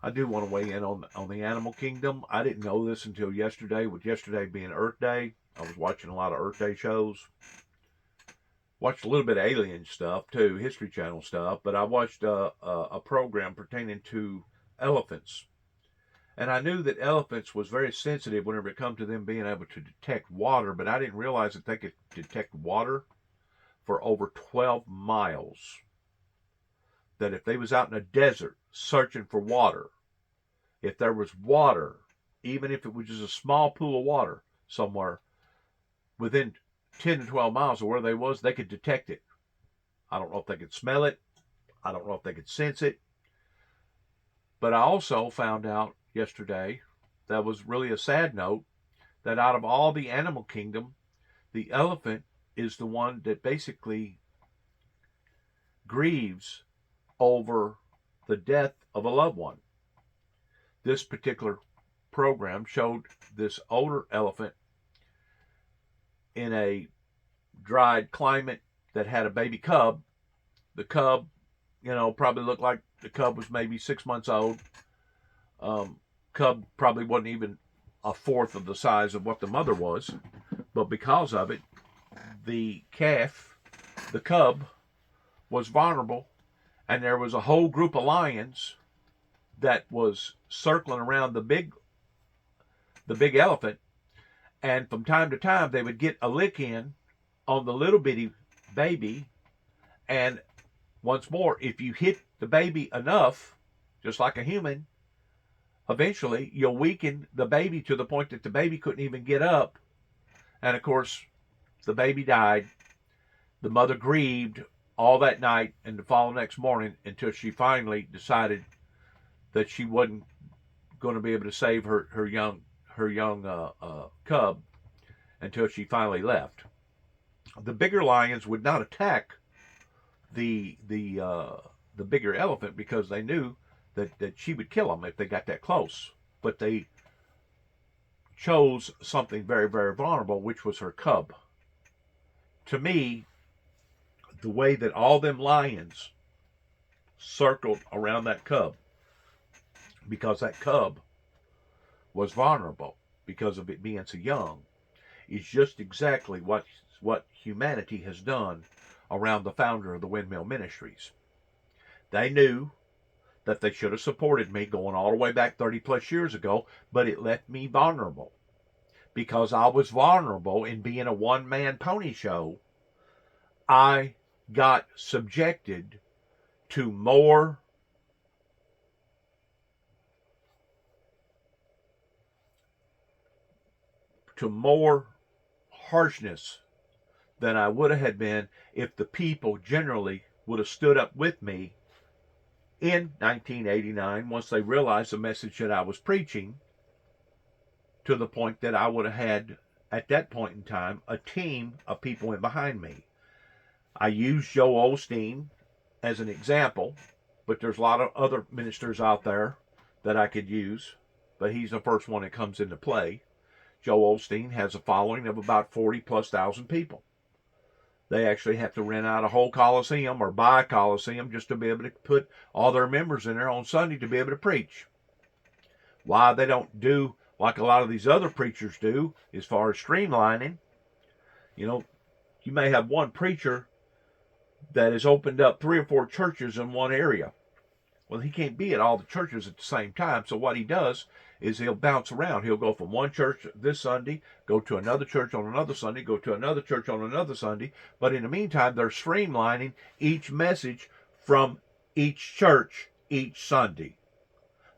I do want to weigh in on the animal kingdom. I didn't know this until yesterday, with yesterday being Earth Day. I was watching a lot of Earth Day shows. Watched a little bit of alien stuff too, History Channel stuff, but I watched a program pertaining to elephants. And I knew that elephants was very sensitive whenever it come to them being able to detect water, but I didn't realize that they could detect water for over 12 miles. That if they was out in a desert searching for water, if there was water, even if it was just a small pool of water somewhere within 10 to 12 miles of where they was, they could detect it. I don't know if they could smell it. I don't know if they could sense it. But I also found out yesterday, that was really a sad note, that out of all the animal kingdom, the elephant is the one that basically grieves over the death of a loved one. This particular program showed this older elephant in a dried climate that had a baby cub. The cub, probably looked like the cub was maybe 6 months old. Cub probably wasn't even a fourth of the size of what the mother was, but because of it, the calf, the cub, was vulnerable, and there was a whole group of lions that was circling around the big elephant, and from time to time they would get a lick in on the little bitty baby, and once more, if you hit the baby enough, just like a human, eventually you'll weaken the baby to the point that the baby couldn't even get up, and of course the baby died. The mother grieved all that night and the following next morning until she finally decided that she wasn't going to be able to save her young cub until she finally left. The bigger lions would not attack the bigger elephant because they knew that she would kill them if they got that close. But they chose something very, very vulnerable, which was her cub. To me, the way that all them lions circled around that cub, because that cub was vulnerable because of it being so young, is just exactly what humanity has done around the founder of the Windmill Ministries. They knew that they should have supported me going all the way back 30 plus years ago, but it left me vulnerable. Because I was vulnerable in being a one-man pony show, I got subjected to more harshness than I would have been if the people generally would have stood up with me in 1989 once they realized the message that I was preaching, to the point that I would have had, at that point in time, a team of people in behind me. I used Joel Osteen as an example, but there's a lot of other ministers out there that I could use, but he's the first one that comes into play. Joel Osteen has a following of about 40,000+ people. They actually have to rent out a whole coliseum or buy a coliseum just to be able to put all their members in there on Sunday to be able to preach. Why they don't do like a lot of these other preachers do as far as streamlining. You may have one preacher that has opened up 3 or 4 churches in one area. Well, he can't be at all the churches at the same time. So what he does is he'll bounce around. He'll go from one church this Sunday, go to another church on another Sunday, go to another church on another Sunday. But in the meantime, they're streamlining each message from each church each Sunday.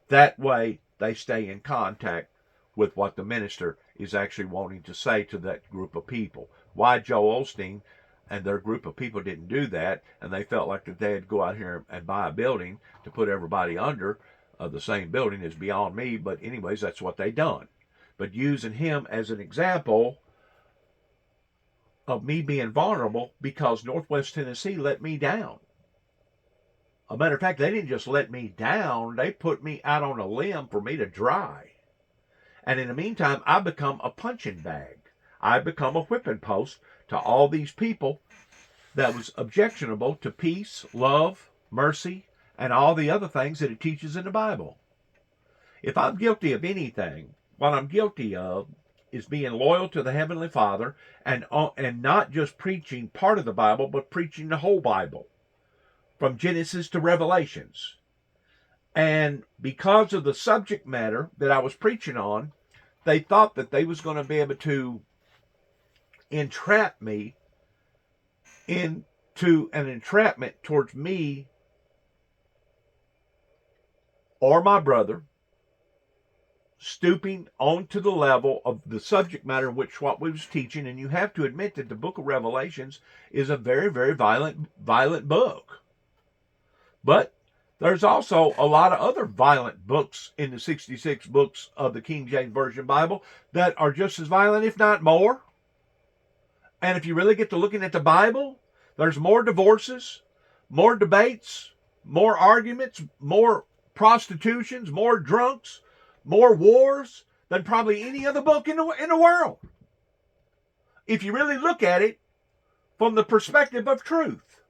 That way they stay in contact with what the minister is actually wanting to say to that group of people. Why Joel Osteen and their group of people didn't do that, and they felt like that they'd go out here and buy a building to put everybody under the same building is beyond me, but anyways, that's what they done. But using him as an example of me being vulnerable because Northwest Tennessee let me down. A matter of fact, they didn't just let me down, they put me out on a limb for me to dry. And in the meantime, I become a punching bag. I become a whipping post to all these people that was objectionable to peace, love, mercy, and all the other things that it teaches in the Bible. If I'm guilty of anything, what I'm guilty of is being loyal to the Heavenly Father and not just preaching part of the Bible, but preaching the whole Bible, from Genesis to Revelations. And because of the subject matter that I was preaching on, they thought that they was going to be able to entrap me into an entrapment towards me or my brother stooping onto the level of the subject matter in which what we was teaching. And you have to admit that the book of Revelations is a very, very violent book. But there's also a lot of other violent books in the 66 books of the King James Version Bible that are just as violent, if not more. And if you really get to looking at the Bible, there's more divorces, more debates, more arguments, more prostitutions, more drunks, more wars than probably any other book in the world. If you really look at it from the perspective of truth.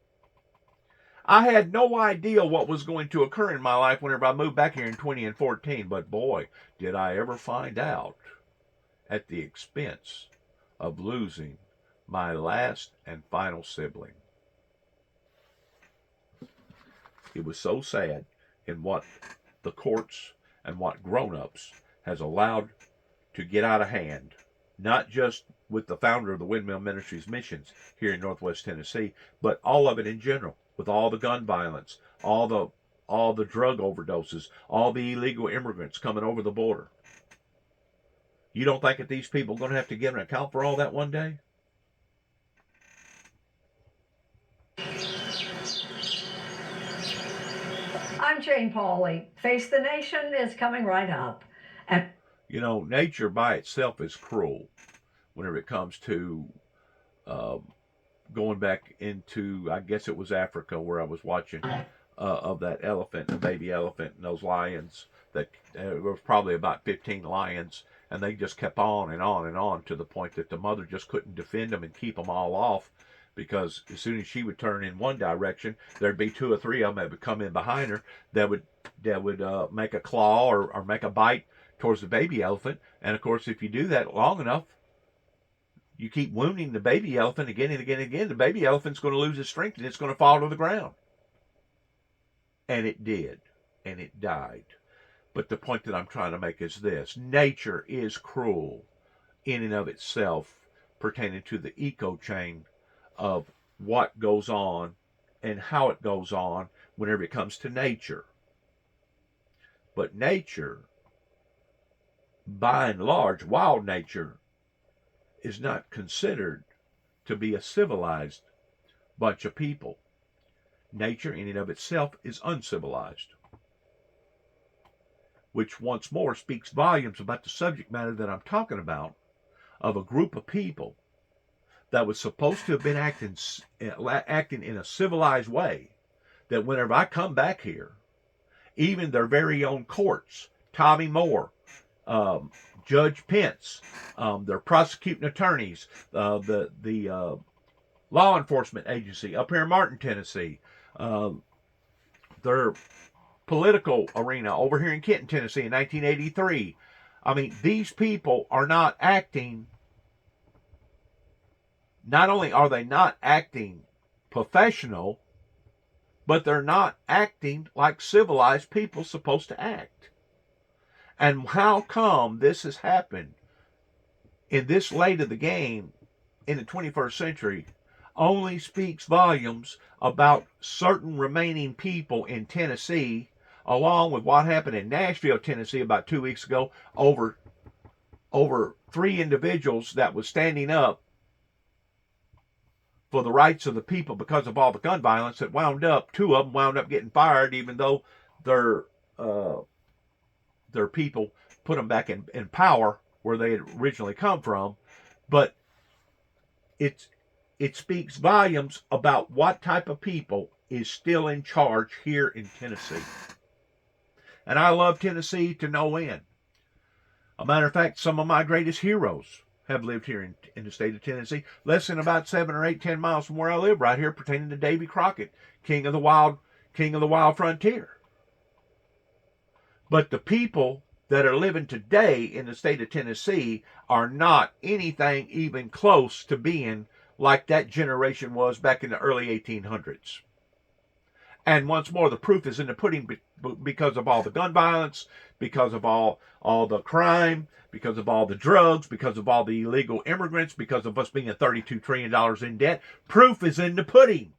I had no idea what was going to occur in my life whenever I moved back here in 2014, but boy, did I ever find out at the expense of losing my last and final sibling. It was so sad in what the courts and what grown-ups has allowed to get out of hand, not just with the founder of the Windmill Ministries missions here in Northwest Tennessee, but all of it in general, with all the gun violence, all the drug overdoses, all the illegal immigrants coming over the border. You don't think that these people are going to have to give an account for all that one day? I'm Jane Pauley. Face the Nation is coming right up. And you know, nature by itself is cruel whenever it comes to going back into, I guess it was Africa, where I was watching of that elephant, the baby elephant, and those lions. That there was probably about 15 lions, and they just kept on and on and on to the point that the mother just couldn't defend them and keep them all off, because as soon as she would turn in one direction, there'd be 2 or 3 of them that would come in behind her that would make a claw or make a bite towards the baby elephant. And of course, if you do that long enough, you keep wounding the baby elephant again and again and again, the baby elephant's going to lose its strength and it's going to fall to the ground. And it did, and it died. But the point that I'm trying to make is this: nature is cruel in and of itself, pertaining to the eco chain of what goes on and how it goes on whenever it comes to nature. But nature, by and large, wild nature, is not considered to be a civilized bunch of people. Nature in and of itself is uncivilized, which once more speaks volumes about the subject matter that I'm talking about, of a group of people that was supposed to have been acting in a civilized way, that whenever I come back here, even their very own courts, Tommy Moore, Judge Pence, their prosecuting attorneys, the law enforcement agency up here in Martin, Tennessee, their political arena over here in Kenton, Tennessee in 1983. I mean, these people are not acting, not only are they not acting professional, but they're not acting like civilized people supposed to act. And how come this has happened in this late of the game in the 21st century only speaks volumes about certain remaining people in Tennessee along with what happened in Nashville, Tennessee about 2 weeks ago over 3 individuals that was standing up for the rights of the people because of all the gun violence that wound up, 2 of them wound up getting fired, even though their people put them back in power where they had originally come from. But it speaks volumes about what type of people is still in charge here in Tennessee. And I love Tennessee to no end. A matter of fact, some of my greatest heroes have lived here in the state of Tennessee, less than about 7 or 8, 10 miles from where I live, right here, pertaining to Davy Crockett, king of the wild frontier. But the people that are living today in the state of Tennessee are not anything even close to being like that generation was back in the early 1800s. And once more, the proof is in the pudding because of all the gun violence, because of all the crime, because of all the drugs, because of all the illegal immigrants, because of us being $32 trillion in debt. Proof is in the pudding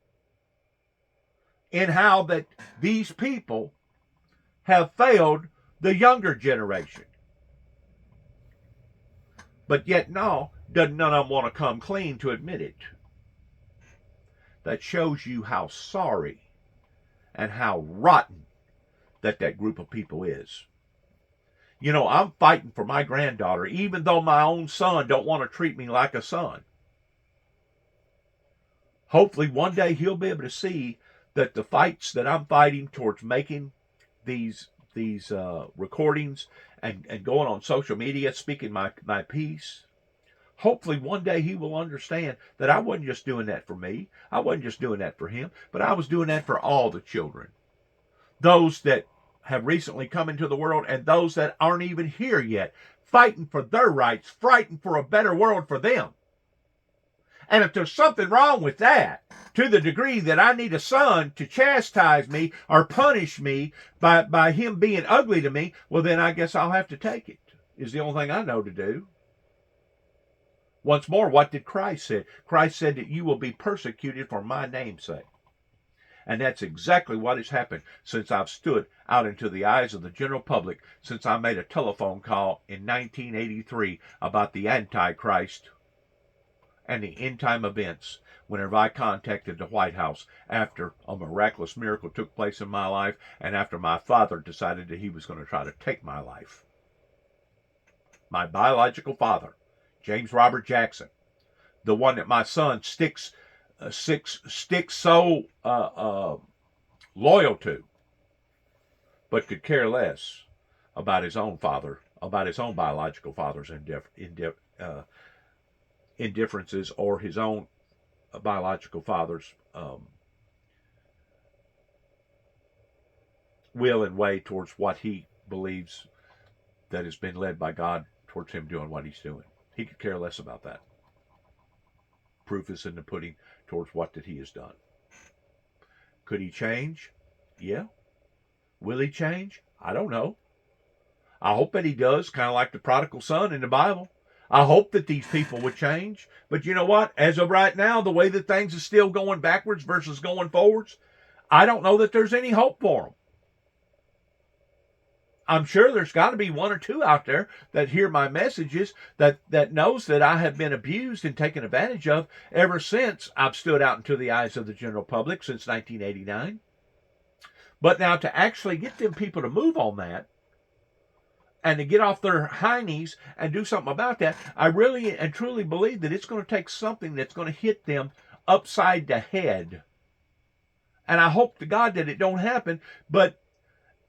in how that these people have failed the younger generation. But yet, no, none of them want to come clean to admit it. That shows you how sorry and how rotten that group of people is. You know, I'm fighting for my granddaughter, even though my own son don't want to treat me like a son. Hopefully one day he'll be able to see that the fights that I'm fighting towards making these recordings and going on social media, speaking my piece, hopefully one day he will understand that I wasn't just doing that for me. I wasn't just doing that for him, but I was doing that for all the children. Those that have recently come into the world and those that aren't even here yet, fighting for their rights, fighting for a better world for them. And if there's something wrong with that, to the degree that I need a son to chastise me or punish me by him being ugly to me, well, then I guess I'll have to take it, is the only thing I know to do. Once more, what did Christ say? Christ said that you will be persecuted for my name's sake. And that's exactly what has happened since I've stood out into the eyes of the general public, since I made a telephone call in 1983 about the Antichrist and the end time events whenever I contacted the White House after a miraculous miracle took place in my life and after my father decided that he was going to try to take my life. My biological father, James Robert Jackson, the one that my son sticks so loyal to, but could care less about his own father, about his own biological father's indifferences or his own biological father's will and way towards what he believes that has been led by God towards him doing what he's doing. He could care less about that. Proof is in the pudding towards what that he has done. Could he change? Yeah. Will he change? I don't know. I hope that he does, kind of like the prodigal son in the Bible. I hope that these people would change. But you know what? As of right now, the way that things are still going backwards versus going forwards, I don't know that there's any hope for them. I'm sure there's got to be 1 or 2 out there that hear my messages that knows that I have been abused and taken advantage of ever since I've stood out into the eyes of the general public since 1989. But now to actually get them people to move on that and to get off their high knees and do something about that, I really and truly believe that it's going to take something that's going to hit them upside the head. And I hope to God that it don't happen, but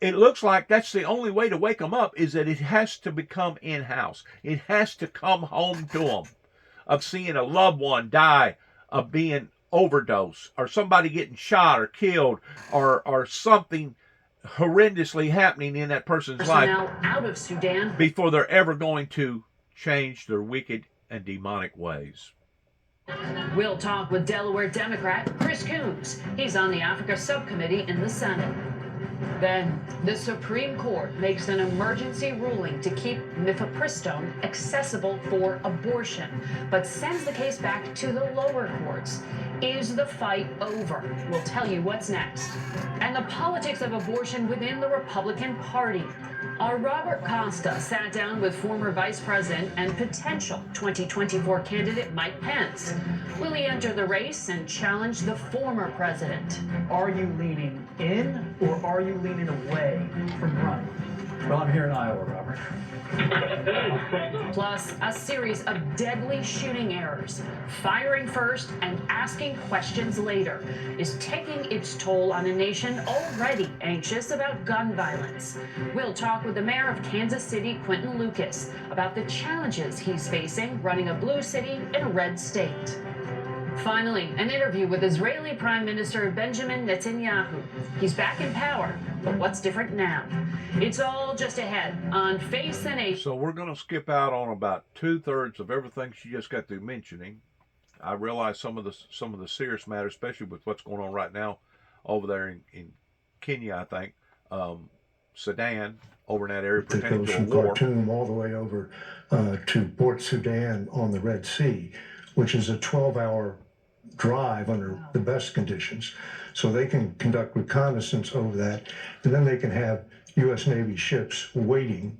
it looks like that's the only way to wake them up, is that it has to become in-house. It has to come home to them of seeing a loved one die of being overdosed or somebody getting shot or killed or something horrendously happening in that person's life out of Sudan before they're ever going to change their wicked and demonic ways. We'll talk with Delaware Democrat Chris Coons. He's on the Africa Subcommittee in the Senate. Then, the Supreme Court makes an emergency ruling to keep mifepristone accessible for abortion, but sends the case back to the lower courts. Is the fight over? We'll tell you what's next. And the politics of abortion within the Republican Party. Our Robert Costa sat down with former Vice President and potential 2024 candidate Mike Pence. Will he enter the race and challenge the former president? Are you leaning in or are you leaning away from running? Well, I'm here in Iowa, Robert. Plus, a series of deadly shooting errors. Firing first and asking questions later is taking its toll on a nation already anxious about gun violence. We'll talk with the mayor of Kansas City, Quentin Lucas, about the challenges he's facing running a blue city in a red state. Finally, an interview with Israeli Prime Minister Benjamin Netanyahu. He's back in power, but what's different now? It's all just ahead on Face the Nation. So we're going to skip out on about 2/3 of everything she just got through mentioning. I realize some of the serious matters, especially with what's going on right now over there in Kenya, I think, Sudan, over in that area That pertaining goes to a from war. Khartoum all the way over to Port Sudan on the Red Sea, which is a 12-hour drive under the best conditions. So they can conduct reconnaissance over that, and then they can have U.S. Navy ships waiting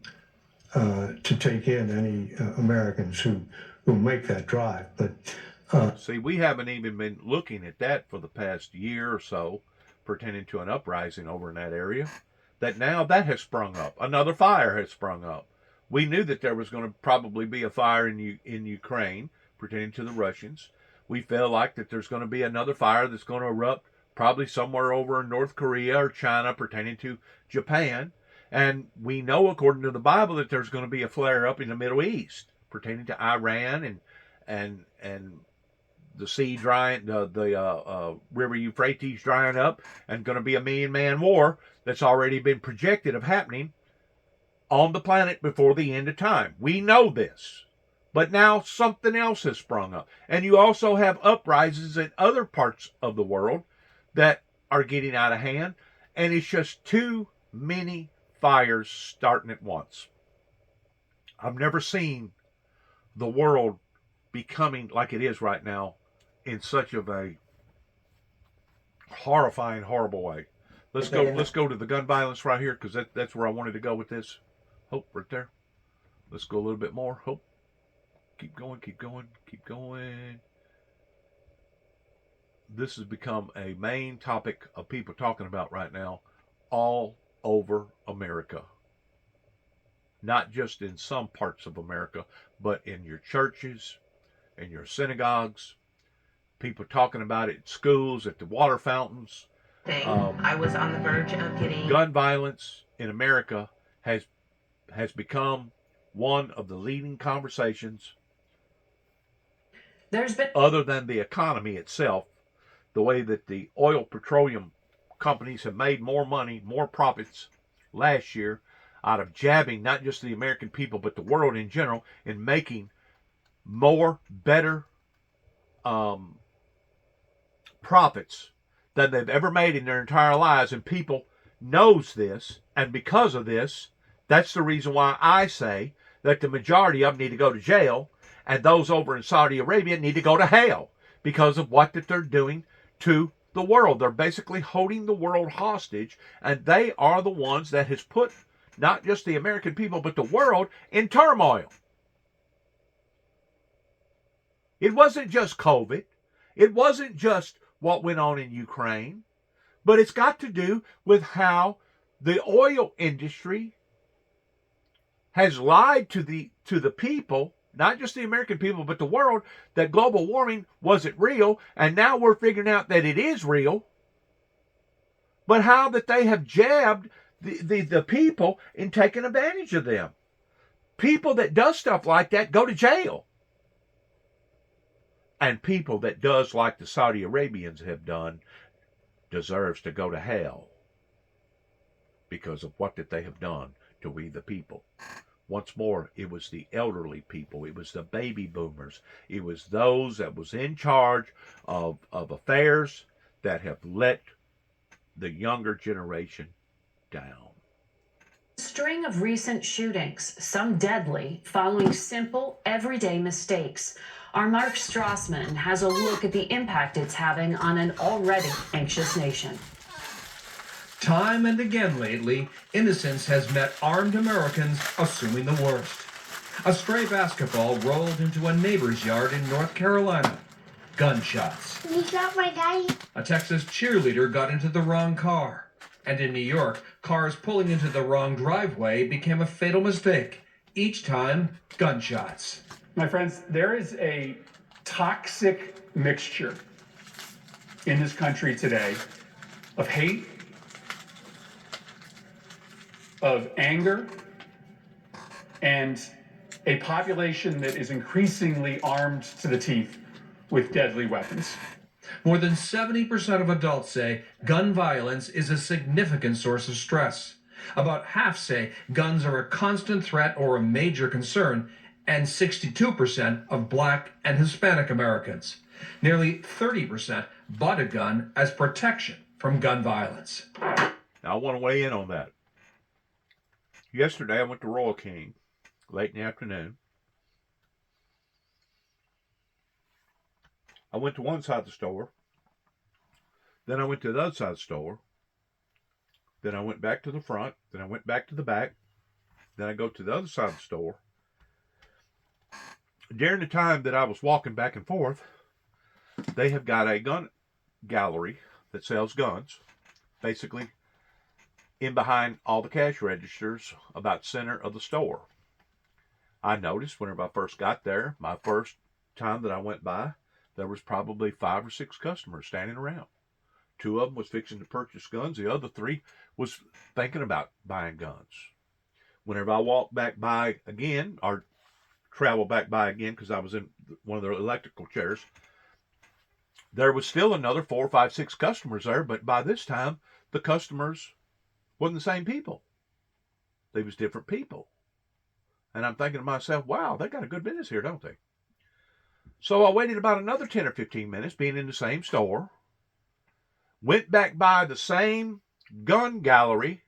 to take in any Americans who make that drive. But See, we haven't even been looking at that for the past year or so, pertaining to an uprising over in that area. That now that has sprung up. Another fire has sprung up. We knew that there was going to probably be a fire in Ukraine pertaining to the Russians. We feel like that there's going to be another fire that's going to erupt probably somewhere over in North Korea or China pertaining to Japan. And we know, according to the Bible, that there's going to be a flare up in the Middle East pertaining to Iran and the sea drying, the river Euphrates drying up, and going to be a million-man war that's already been projected of happening on the planet before the end of time. We know this. But now something else has sprung up. And you also have uprisings in other parts of the world that are getting out of hand. And it's just too many fires starting at once. I've never seen the world becoming like it is right now in such of a horrifying, horrible way. Let's go to the gun violence right here, because that's where I wanted to go with this. Hope, right there. Let's go a little bit more. Hope. Keep going, keep going, keep going. This has become a main topic of people talking about right now all over America. Not just in some parts of America, but in your churches, in your synagogues. People talking about it at schools, at the water fountains. I was on the verge of getting... Gun violence in America has become one of the leading conversations. There's been, other than the economy itself, the way that the oil petroleum companies have made more money, more profits last year out of jabbing not just the American people but the world in general in making more, better profits than they've ever made in their entire lives. And people knows this, and because of this, that's the reason why I say that the majority of them need to go to jail, and those over in Saudi Arabia need to go to hell because of what that they're doing to the world. They're basically holding the world hostage, and they are the ones that has put not just the American people, but the world in turmoil. It wasn't just COVID. It wasn't just what went on in Ukraine, but it's got to do with how the oil industry has lied to the people, not just the American people, but the world, that global warming wasn't real, and now we're figuring out that it is real. But how that they have jabbed the people in taking advantage of them. People that does stuff like that go to jail. And people that does like the Saudi Arabians have done deserves to go to hell because of what that they have done to we the people. Once more, it was the elderly people. It was the baby boomers. It was those that was in charge of affairs that have let the younger generation down. string of recent shootings, some deadly, following simple, everyday mistakes. Our Mark Strassman has a look at the impact it's having on an already anxious nation. Time and again lately, innocence has met armed Americans assuming the worst. A stray basketball rolled into a neighbor's yard in North Carolina. Gunshots. You shot my daddy. A Texas cheerleader got into the wrong car. And in New York, cars pulling into the wrong driveway became a fatal mistake. Each time, gunshots. My friends, there is a toxic mixture in this country today of hate, of anger, and a population that is increasingly armed to the teeth with deadly weapons. More than 70% of adults say gun violence is a significant source of stress. About half say guns are a constant threat or a major concern, and 62% of Black and Hispanic Americans. Nearly 30% bought a gun as protection from gun violence. Now, I want to weigh in on that. Yesterday, I went to Royal King late in the afternoon. I went to one side of the store. Then I went to the other side of the store. Then I went back to the front. Then I went back to the back. Then I go to the other side of the store. During the time that I was walking back and forth, they have got a gun gallery that sells guns, basically in behind all the cash registers about center of the store. I noticed whenever I first got there, my first time that I went by, there was probably 5 or 6 customers standing around. 2 of them was fixing to purchase guns. The other 3 was thinking about buying guns. Whenever I walked back by again, or travel back by again, because I was in one of the electrical chairs, there was still another 4, 5, 6 customers there, but by this time, the customers wasn't the same people. They was different people. And I'm thinking to myself, wow, they got a good business here, don't they? So I waited about another 10 or 15 minutes being in the same store, went back by the same gun gallery,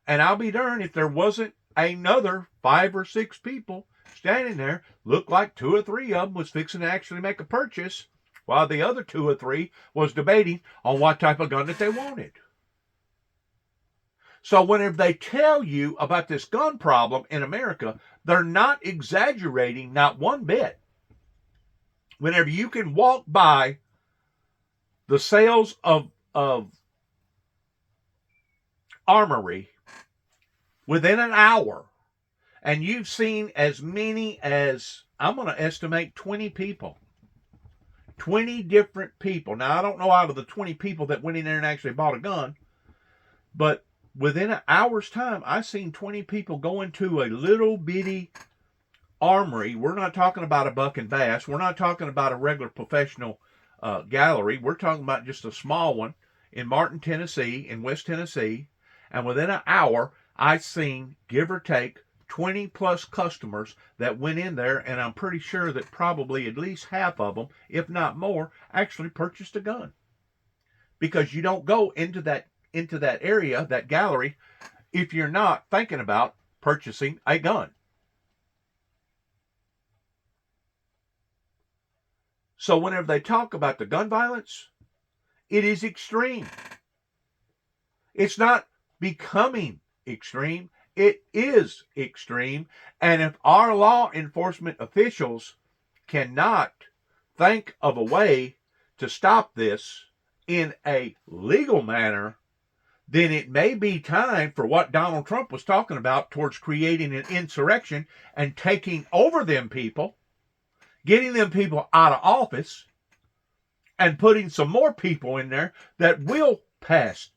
and I'll be darned if there wasn't another 5 or 6 people standing there. Looked like 2 or 3 of them was fixing to actually make a purchase, while the other 2 or 3 was debating on what type of gun that they wanted. So whenever they tell you about this gun problem in America, they're not exaggerating, not one bit. Whenever you can walk by the sales of armory within an hour, and you've seen as many as, I'm going to estimate 20 people. 20 different people. Now, I don't know out of the 20 people that went in there and actually bought a gun, but within an hour's time, I seen 20 people go into a little bitty armory. We're not talking about a Buck and Bass. We're not talking about a regular professional gallery. We're talking about just a small one in Martin, Tennessee, in West Tennessee. And within an hour, I seen, give or take, 20 plus customers that went in there, and I'm pretty sure that probably at least half of them, if not more, actually purchased a gun. Because you don't go into that area, that gallery, if you're not thinking about purchasing a gun. So whenever they talk about the gun violence, it is extreme. It's not becoming extreme. It is extreme. And if our law enforcement officials cannot think of a way to stop this in a legal manner, then it may be time for what Donald Trump was talking about towards creating an insurrection and taking over them people, getting them people out of office, and putting some more people in there that will pass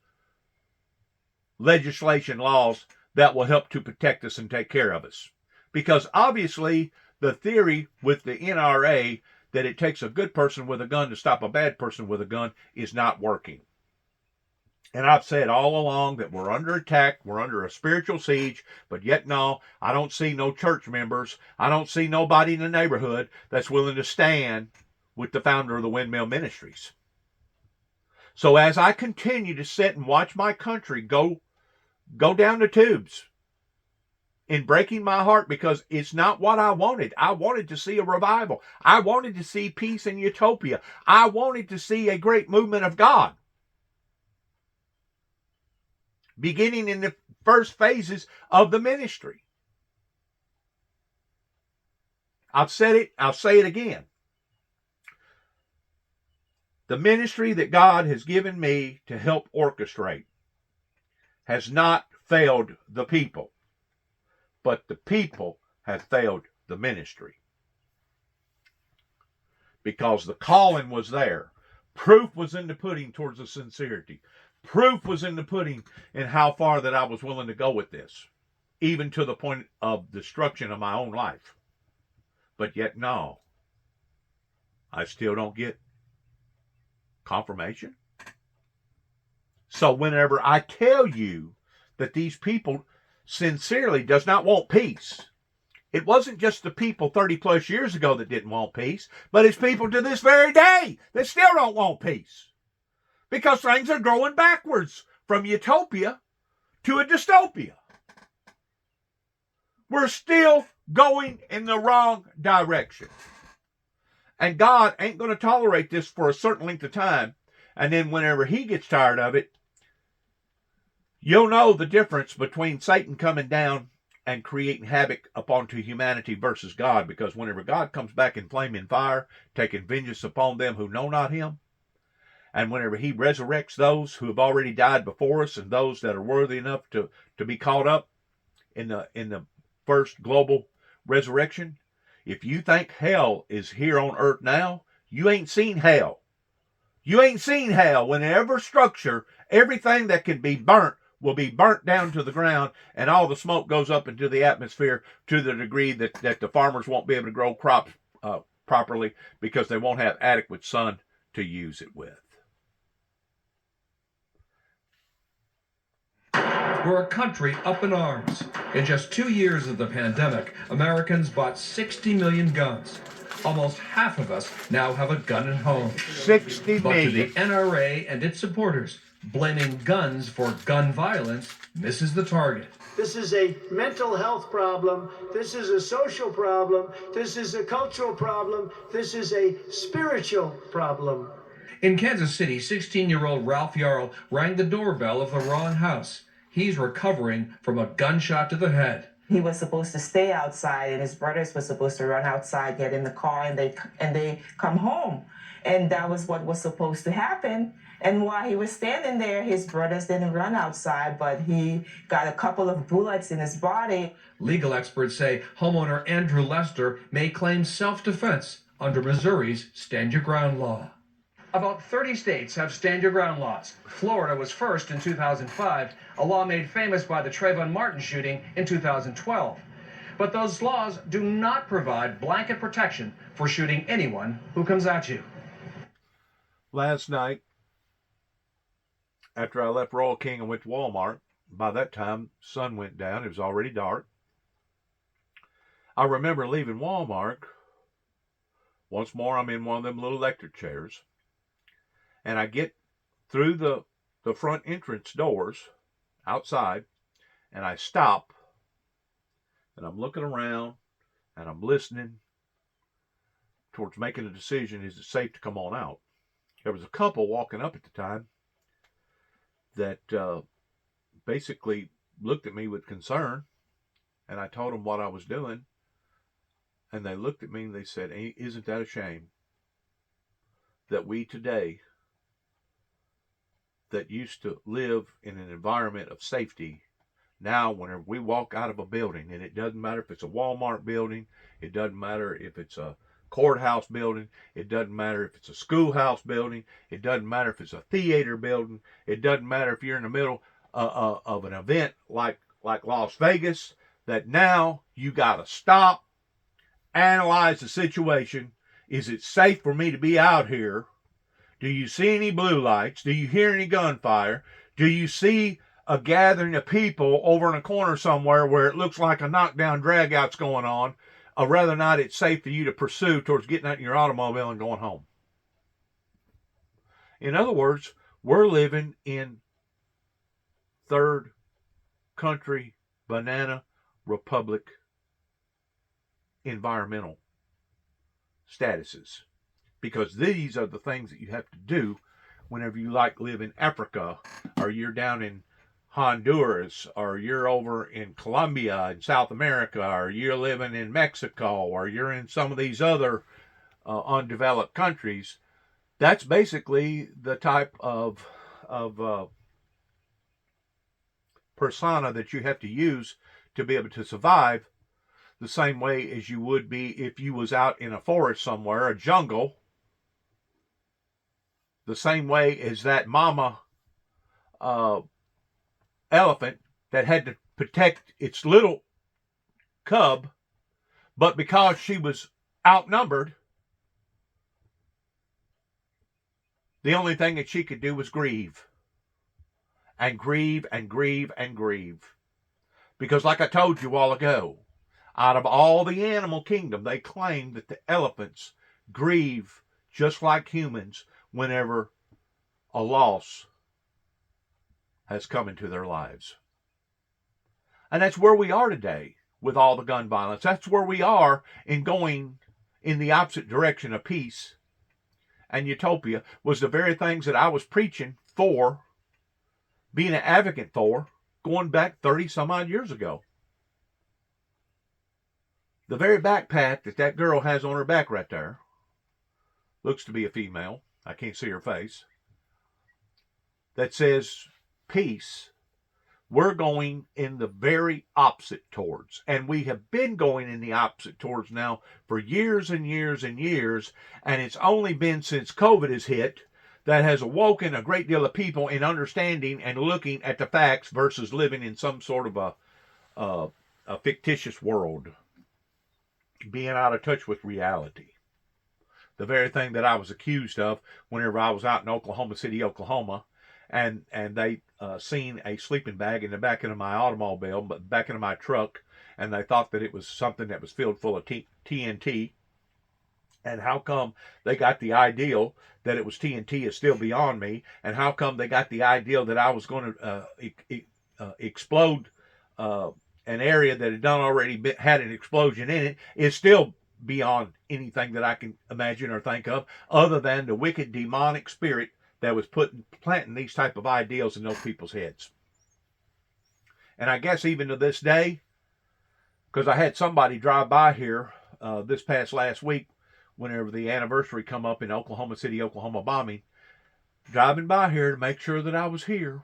legislation, laws that will help to protect us and take care of us. Because obviously the theory with the NRA that it takes a good person with a gun to stop a bad person with a gun is not working. And I've said all along that we're under attack, we're under a spiritual siege, but yet no, I don't see no church members, I don't see nobody in the neighborhood that's willing to stand with the founder of the Windmill Ministries. So as I continue to sit and watch my country go down the tubes, in breaking my heart because it's not what I wanted. I wanted to see a revival. I wanted to see peace and utopia. I wanted to see a great movement of God. Beginning in the first phases of the ministry. I've said it, I'll say it again. The ministry that God has given me to help orchestrate has not failed the people, but the people have failed the ministry. Because the calling was there. Proof was in the pudding towards the sincerity. Proof was in the pudding in how far that I was willing to go with this, even to the point of destruction of my own life. But yet, no, I still don't get confirmation. So whenever I tell you that these people sincerely does not want peace, it wasn't just the people 30 plus years ago that didn't want peace, but it's people to this very day that still don't want peace. Because things are going backwards from utopia to a dystopia. We're still going in the wrong direction. And God ain't going to tolerate this for a certain length of time. And then whenever he gets tired of it, you'll know the difference between Satan coming down and creating havoc upon to humanity versus God. Because whenever God comes back in flaming fire, taking vengeance upon them who know not him, and whenever he resurrects those who have already died before us and those that are worthy enough to be caught up in the first global resurrection, if you think hell is here on earth now, you ain't seen hell. You ain't seen hell. Whenever structure, everything that can be burnt will be burnt down to the ground, and all the smoke goes up into the atmosphere to the degree that the farmers won't be able to grow crops properly because they won't have adequate sun to use it with. We're a country up in arms. In just 2 years of the pandemic, Americans bought 60 million guns. Almost half of us now have a gun at home. 60 But to million. the NRA and its supporters, blaming guns for gun violence misses the target. This is a mental health problem. This is a social problem. This is a cultural problem. This is a spiritual problem. In Kansas City, 16-year-old Ralph Yarl rang the doorbell of the wrong house. He's recovering from a gunshot to the head. He was supposed to stay outside, and his brothers were supposed to run outside, get in the car, and they come home. And that was what was supposed to happen. And while he was standing there, his brothers didn't run outside, but he got a couple of bullets in his body. Legal experts say homeowner Andrew Lester may claim self-defense under Missouri's Stand Your Ground law. About 30 states have Stand Your Ground laws. Florida was first in 2005, a law made famous by the Trayvon Martin shooting in 2012. But those laws do not provide blanket protection for shooting anyone who comes at you. Last night, after I left Royal King and went to Walmart, by that time, sun went down. It was already dark. I remember leaving Walmart. Once more, I'm in one of them little electric chairs. And I get through the front entrance doors outside, and I stop, and I'm looking around, and I'm listening towards making a decision, is it safe to come on out? There was a couple walking up at the time that basically looked at me with concern, and I told them what I was doing, and they looked at me and they said, isn't that a shame that we today that used to live in an environment of safety, now whenever we walk out of a building, and it doesn't matter if it's a Walmart building, it doesn't matter if it's a courthouse building, it doesn't matter if it's a schoolhouse building, it doesn't matter if it's a theater building, it doesn't matter if you're in the middle of an event like Las Vegas, that now you got to stop, analyze the situation. Is it safe for me to be out here? Do you see any blue lights? Do you hear any gunfire? Do you see a gathering of people over in a corner somewhere where it looks like a knockdown drag-out's going on? Or rather not, it's safe for you to pursue towards getting out in your automobile and going home. In other words, we're living in third country banana republic environmental statuses, because these are the things that you have to do whenever you live in Africa, or you're down in Honduras, or you're over in Colombia in South America, or you're living in Mexico, or you're in some of these other undeveloped countries. That's basically the type of persona that you have to use to be able to survive, the same way as you would be if you was out in a forest somewhere, a jungle, the same way as that mama elephant that had to protect its little cub, but because she was outnumbered, the only thing that she could do was grieve. And grieve and grieve and grieve. Because like I told you a while ago, out of all the animal kingdom, they claim that the elephants grieve just like humans whenever a loss has come into their lives. And that's where we are today with all the gun violence. That's where we are in going in the opposite direction of peace and utopia, was the very things that I was preaching for, being an advocate for, going back 30 some odd years ago. The very backpack that that girl has on her back right there, looks to be a female, I can't see her face, that says peace, we're going in the very opposite towards. And we have been going in the opposite towards now for years and years and years. And it's only been since COVID has hit that has awoken a great deal of people in understanding and looking at the facts versus living in some sort of a fictitious world, being out of touch with reality. The very thing that I was accused of whenever I was out in Oklahoma City, Oklahoma, and they seen a sleeping bag in the back of my automobile, but back of my truck, and they thought that it was something that was filled full of TNT. And how come they got the ideal that it was TNT is still beyond me, and how come they got the ideal that I was going to explode an area that had done already had an explosion in it is still beyond anything that I can imagine or think of, other than the wicked demonic spirit that was planting these type of ideals in those people's heads. And I guess even to this day, because I had somebody drive by here this past last week, whenever the anniversary come up in Oklahoma City, Oklahoma bombing, driving by here to make sure that I was here.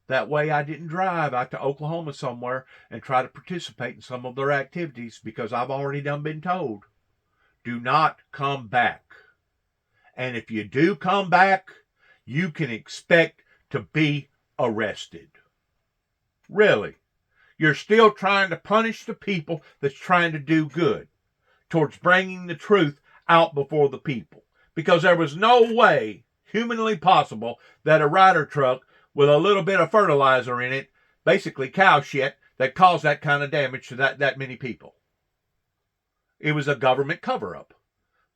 That way I didn't drive out to Oklahoma somewhere and try to participate in some of their activities, because I've already been told, do not come back. And if you do come back, you can expect to be arrested. Really. You're still trying to punish the people that's trying to do good towards bringing the truth out before the people. Because there was no way humanly possible that a Ryder truck with a little bit of fertilizer in it, basically cow shit, that caused that kind of damage to that many people. It was a government cover-up.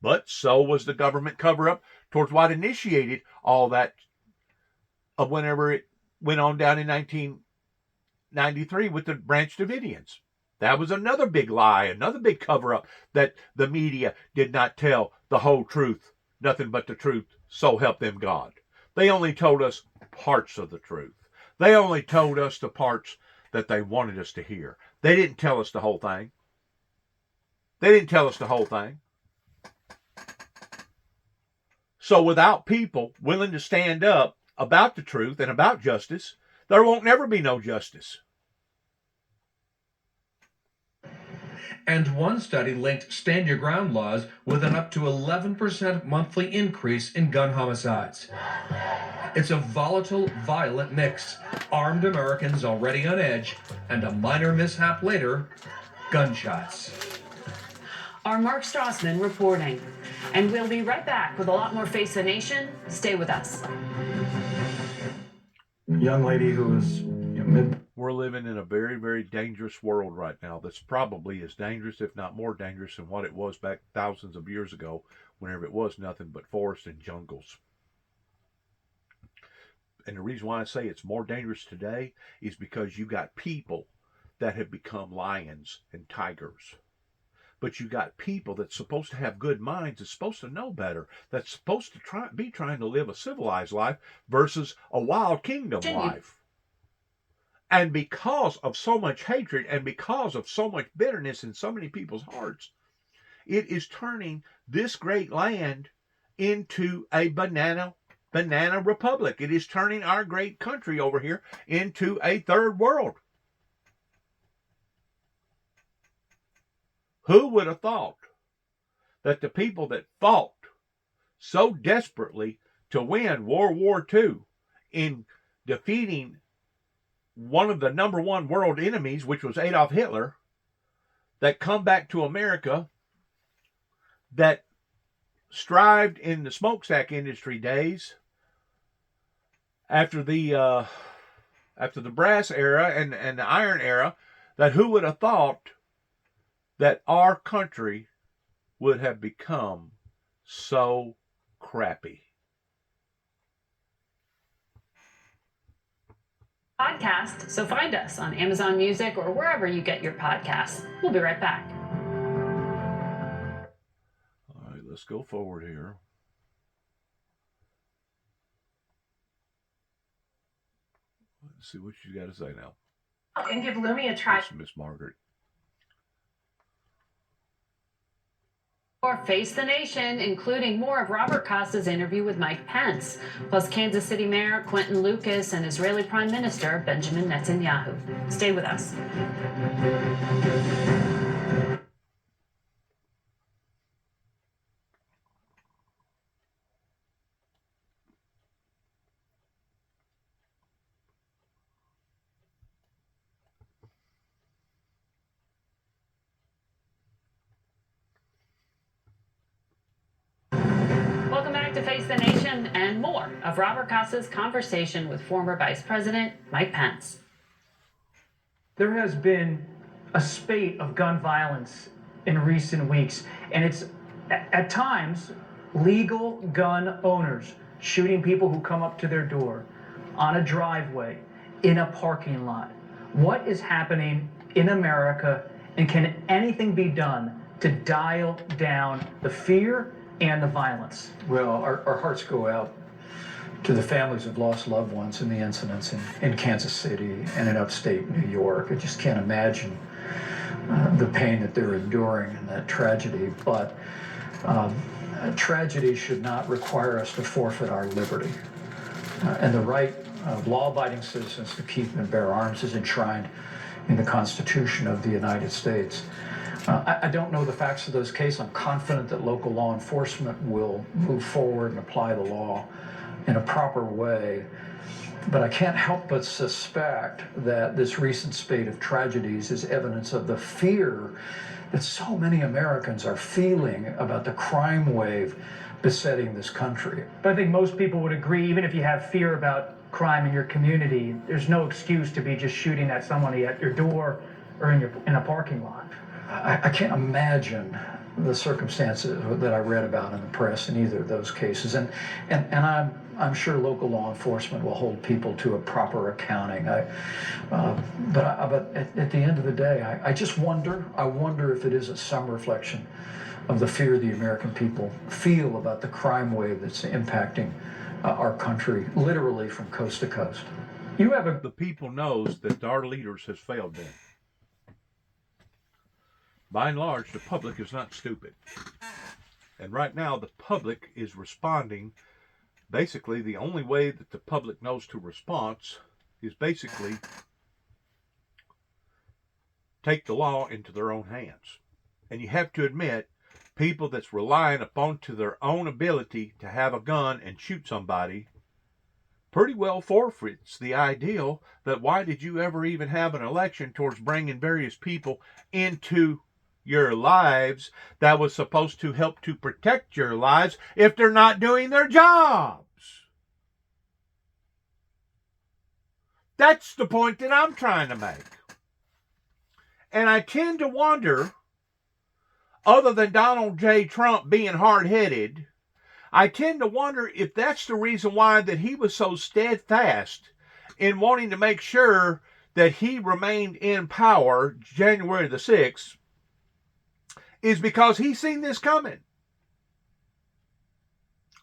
But so was the government cover-up towards what initiated all that of whenever it went on down in 1993 with the Branch Davidians. That was another big lie, another big cover-up that the media did not tell the whole truth, nothing but the truth, so help them God. They only told us parts of the truth. They only told us the parts that they wanted us to hear. They didn't tell us the whole thing. They didn't tell us the whole thing. So without people willing to stand up about the truth and about justice, there won't never be no justice. And one study linked stand your ground laws with an up to 11% monthly increase in gun homicides. It's a volatile, violent mix. Armed Americans already on edge, and a minor mishap later, gunshots. Our Mark Strassman reporting. And we'll be right back with a lot more Face the Nation. Stay with us. Young lady who was We're living in a very, very dangerous world right now that's probably as dangerous, if not more dangerous, than what it was back thousands of years ago, whenever it was nothing but forests and jungles. And the reason why I say it's more dangerous today is because you got people that have become lions and tigers. But you got people that's supposed to have good minds, that's supposed to know better, that's supposed to be trying to live a civilized life versus a wild kingdom life. And because of so much hatred and because of so much bitterness in so many people's hearts, it is turning this great land into a banana republic. It is turning our great country over here into a third world. Who would have thought that the people that fought so desperately to win World War II in defeating one of the number one world enemies, which was Adolf Hitler, that come back to America, that strived in the smokestack industry days after the brass era and the iron era, that who would have thought that our country would have become so crappy? Podcast, so find us on Amazon Music or wherever you get your podcasts. We'll be right back. All right, let's go forward here. Let's see what you got to say now. And give Lumi a try. Miss Margaret. Or Face the Nation, including more of Robert Costa's interview with Mike Pence, plus Kansas City Mayor Quentin Lucas and Israeli Prime Minister Benjamin Netanyahu. Stay with us. Welcome back to Face the Nation and more of Robert Costa's conversation with former Vice President Mike Pence. There has been a spate of gun violence in recent weeks, and it's at times legal gun owners shooting people who come up to their door on a driveway, in a parking lot. What is happening in America, and can anything be done to dial down the fear and the violence? Well, our hearts go out to the families of lost loved ones in the incidents in Kansas City and in upstate New York. I just can't imagine the pain that they're enduring in that tragedy. But tragedy should not require us to forfeit our liberty. And the right of law-abiding citizens to keep and bear arms is enshrined in the Constitution of the United States. I don't know the facts of those cases. I'm confident that local law enforcement will move forward and apply the law in a proper way. But I can't help but suspect that this recent spate of tragedies is evidence of the fear that so many Americans are feeling about the crime wave besetting this country. But I think most people would agree, even if you have fear about crime in your community, there's no excuse to be just shooting at somebody at your door or in a parking lot. I can't imagine the circumstances that I read about in the press in either of those cases, and I'm sure local law enforcement will hold people to a proper accounting. But at the end of the day, I just wonder. I wonder if it isn't some reflection of the fear the American people feel about the crime wave that's impacting our country, literally from coast to coast. The people knows that our leaders has failed them. By and large, the public is not stupid. And right now, the public is responding. Basically, the only way that the public knows to respond is basically take the law into their own hands. And you have to admit, people that's relying upon to their own ability to have a gun and shoot somebody pretty well forfeits the ideal that why did you ever even have an election towards bringing various people into your lives that was supposed to help to protect your lives if they're not doing their jobs. That's the point that I'm trying to make. And I tend to wonder, other than Donald J. Trump being hard-headed, I tend to wonder if that's the reason why that he was so steadfast in wanting to make sure that he remained in power January the 6th is because he's seen this coming.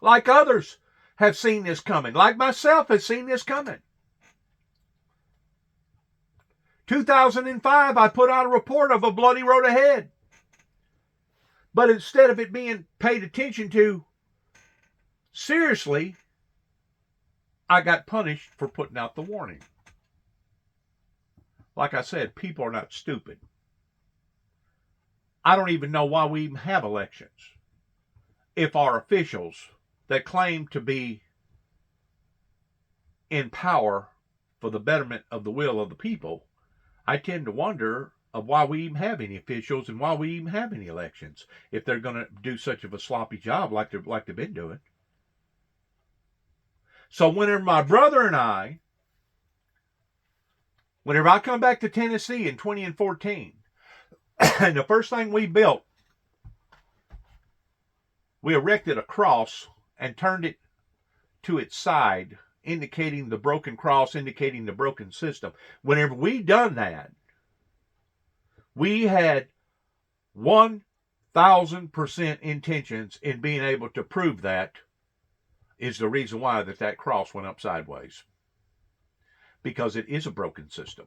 Like others have seen this coming. Like myself has seen this coming. 2005, I put out a report of a bloody road ahead. But instead of it being paid attention to seriously, I got punished for putting out the warning. Like I said, people are not stupid. I don't even know why we even have elections if our officials that claim to be in power for the betterment of the will of the people, I tend to wonder of why we even have any officials and why we even have any elections if they're going to do such of a sloppy job like they've been doing. So whenever my brother and I, whenever I come back to Tennessee in 2014, and the first thing we built, we erected a cross and turned it to its side, indicating the broken cross, indicating the broken system. Whenever we done that, we had 1,000% intentions in being able to prove that is the reason why that cross went up sideways. Because it is a broken system.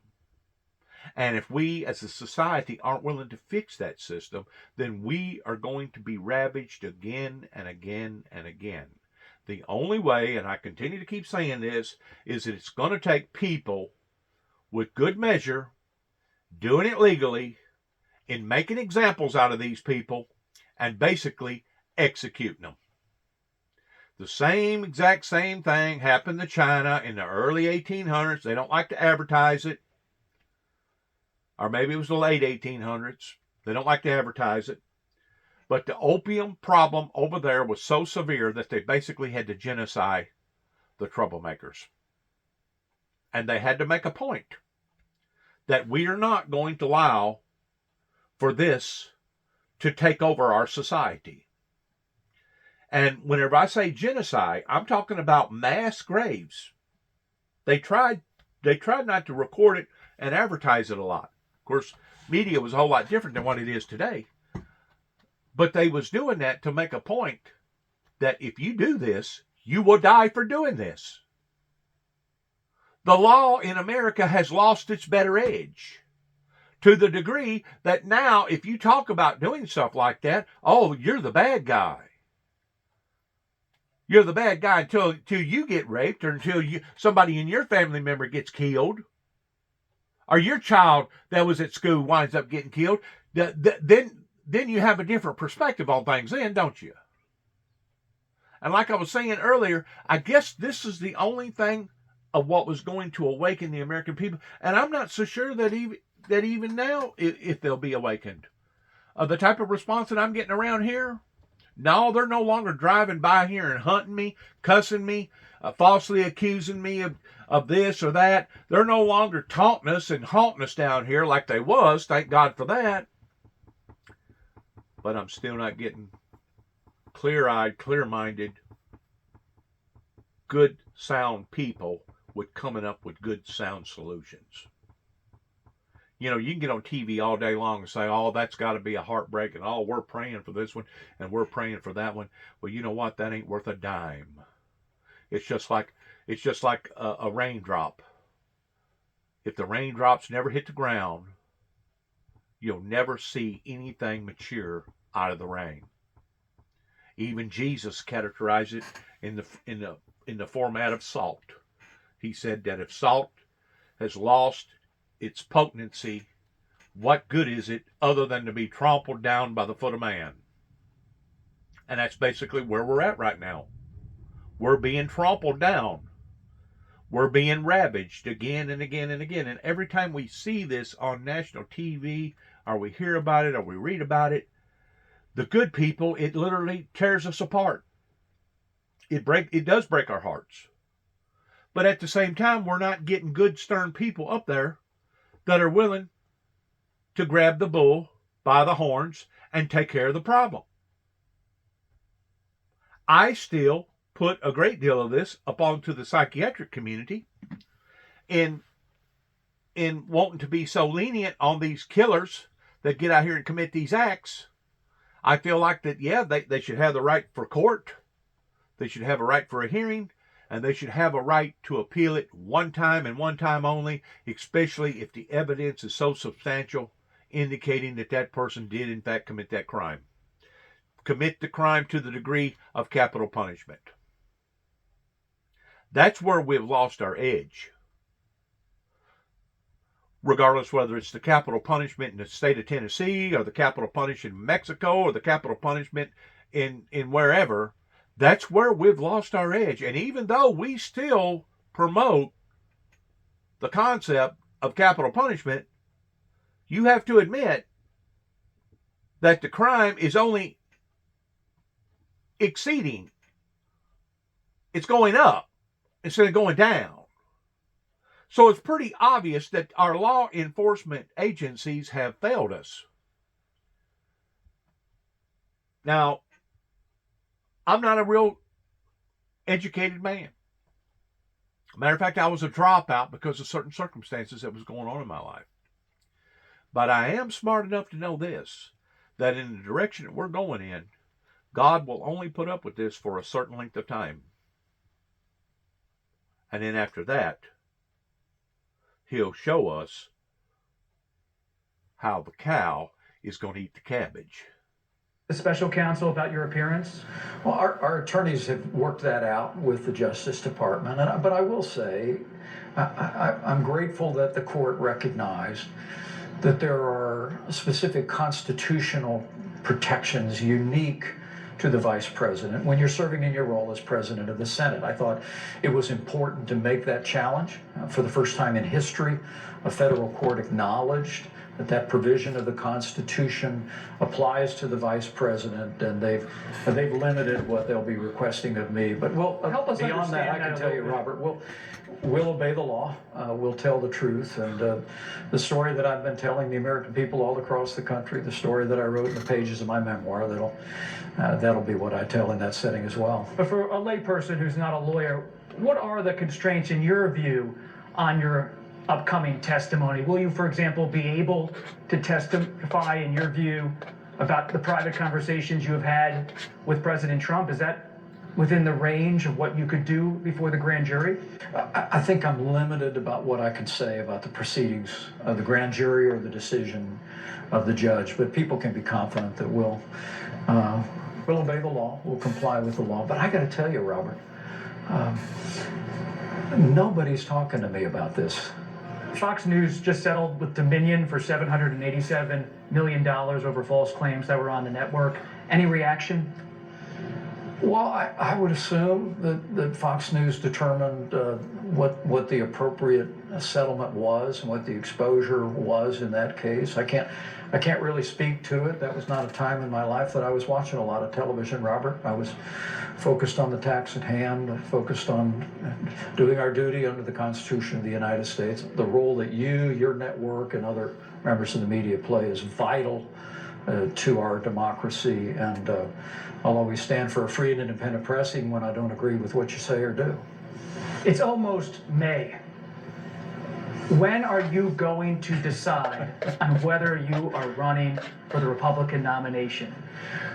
And if we as a society aren't willing to fix that system, then we are going to be ravaged again and again and again. The only way, and I continue to keep saying this, is that it's going to take people with good measure, doing it legally, in making examples out of these people, and basically executing them. The exact same thing happened to China in the early 1800s. They don't like to advertise it. Or maybe it was the late 1800s. They don't like to advertise it. But the opium problem over there was so severe that they basically had to genocide the troublemakers. And they had to make a point that we are not going to allow for this to take over our society. And whenever I say genocide, I'm talking about mass graves. They tried not to record it and advertise it a lot. Of course, media was a whole lot different than what it is today. But they was doing that to make a point that if you do this, you will die for doing this. The law in America has lost its better edge to the degree that now if you talk about doing stuff like that, oh, you're the bad guy. You're the bad guy until you get raped or until somebody in your family member gets killed or your child that was at school winds up getting killed. Then you have a different perspective on things then, don't you? And like I was saying earlier, I guess this is the only thing of what was going to awaken the American people. And I'm not so sure that even now, if they'll be awakened. The type of response that I'm getting around here, no, they're no longer driving by here and hunting me, cussing me, falsely accusing me of this or that. They're no longer taunting us and haunting us down here like they was. Thank God for that. But I'm still not getting clear-eyed, clear-minded, good, sound people with coming up with good, sound solutions. You know, you can get on TV all day long and say, oh, that's got to be a heartbreak, and oh, we're praying for this one, and we're praying for that one. Well, you know what? That ain't worth a dime. It's just like a raindrop. If the raindrops never hit the ground, you'll never see anything mature out of the rain. Even Jesus characterized it in the format of salt. He said that if salt has lost its potency, what good is it other than to be trampled down by the foot of man? And that's basically where we're at right now. We're being trampled down. We're being ravaged again and again and again. And every time we see this on national TV, or we hear about it, or we read about it, the good people, it literally tears us apart. It does break our hearts. But at the same time, we're not getting good, stern people up there that are willing to grab the bull by the horns and take care of the problem. I still put a great deal of this up onto the psychiatric community in in wanting to be so lenient on these killers that get out here and commit these acts. I feel like that, yeah, they should have the right for court. They should have a right for a hearing, and they should have a right to appeal it one time and one time only, especially if the evidence is so substantial, indicating that that person did in fact commit that crime. Commit the crime to the degree of capital punishment. That's where we've lost our edge. Regardless whether it's the capital punishment in the state of Tennessee or the capital punishment in Mexico or the capital punishment in wherever, that's where we've lost our edge. And even though we still promote the concept of capital punishment, you have to admit that the crime is only exceeding. It's going up instead of going down. So it's pretty obvious that our law enforcement agencies have failed us. Now, I'm not a real educated man. Matter of fact, I was a dropout because of certain circumstances that was going on in my life. But I am smart enough to know this, that in the direction that we're going in, God will only put up with this for a certain length of time. And then after that, He'll show us how the cow is going to eat the cabbage. The special counsel about your appearance? Well, our attorneys have worked that out with the Justice Department, but I will say I'm grateful that the court recognized that there are specific constitutional protections unique to the vice president when you're serving in your role as president of the Senate. I thought it was important to make that challenge. For the first time in history, a federal court acknowledged that that provision of the Constitution applies to the vice president, and they've limited what they'll be requesting of me. But help us beyond that, I can tell you, Robert, we'll obey the law. We'll tell the truth, and the story that I've been telling the American people all across the country, the story that I wrote in the pages of my memoir, that'll be what I tell in that setting as well. But for a layperson who's not a lawyer, what are the constraints in your view on your upcoming testimony? Will you, for example, be able to testify in your view about the private conversations you have had with President Trump? Is that within the range of what you could do before the grand jury? I think I'm limited about what I can say about the proceedings of the grand jury or the decision of the judge, but people can be confident that we'll obey the law, we'll comply with the law. But I got to tell you, Robert, nobody's talking to me about this. Fox News just settled with Dominion for $787 million over false claims that were on the network. Any reaction? Well, I would assume that Fox News determined what the appropriate settlement was and what the exposure was in that case. I can't really speak to it. That was not a time in my life that I was watching a lot of television, Robert. I was focused on the task at hand, focused on doing our duty under the Constitution of the United States. The role that you, your network, and other members of the media play is vital to our democracy, and I'll always stand for a free and independent press even when I don't agree with what you say or do. It's almost May. When are you going to decide on whether you are running for the Republican nomination?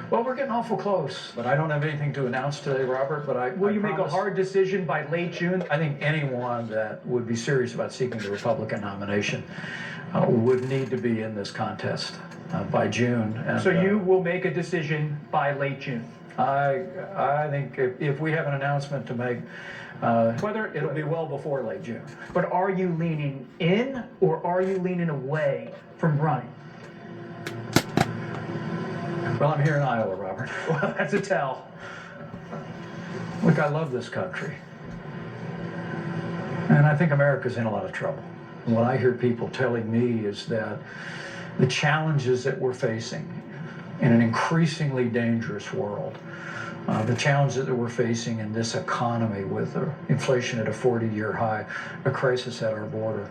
Well, we're getting awful close, but I don't have anything to announce today, Robert, but Will you make a hard decision by late June? I think anyone that would be serious about seeking the Republican nomination would need to be in this contest by June. And, so you will make a decision by late June? I think if we have an announcement to make, it'll be well before late June. But are you leaning in or are you leaning away from running? Well, I'm here in Iowa, Robert. Well, that's a tell. Look, I love this country. And I think America's in a lot of trouble. And what I hear people telling me is that the challenges that we're facing in an increasingly dangerous world, the challenges that we're facing in this economy with inflation at a 40-year high, a crisis at our border,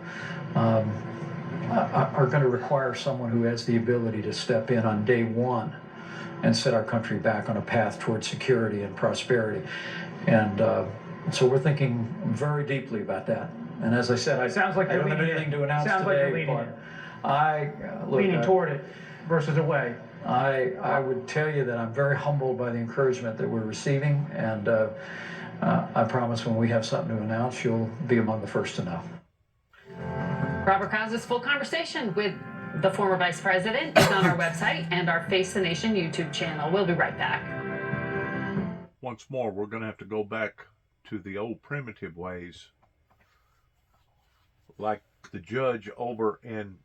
are going to require someone who has the ability to step in on day one and set our country back on a path towards security and prosperity. And so we're thinking very deeply about that. And as I said, Sounds like I you're don't have leaning anything in. to announce Sounds like today, you're leaning but I look, leaning toward it versus away. I would tell you that I'm very humbled by the encouragement that we're receiving, and I promise when we have something to announce, you'll be among the first to know. Robert Kraus's full conversation with the former vice president is on our website and our Face the Nation YouTube channel. We'll be right back. Once more, we're going to have to go back to the old primitive ways, like the judge over in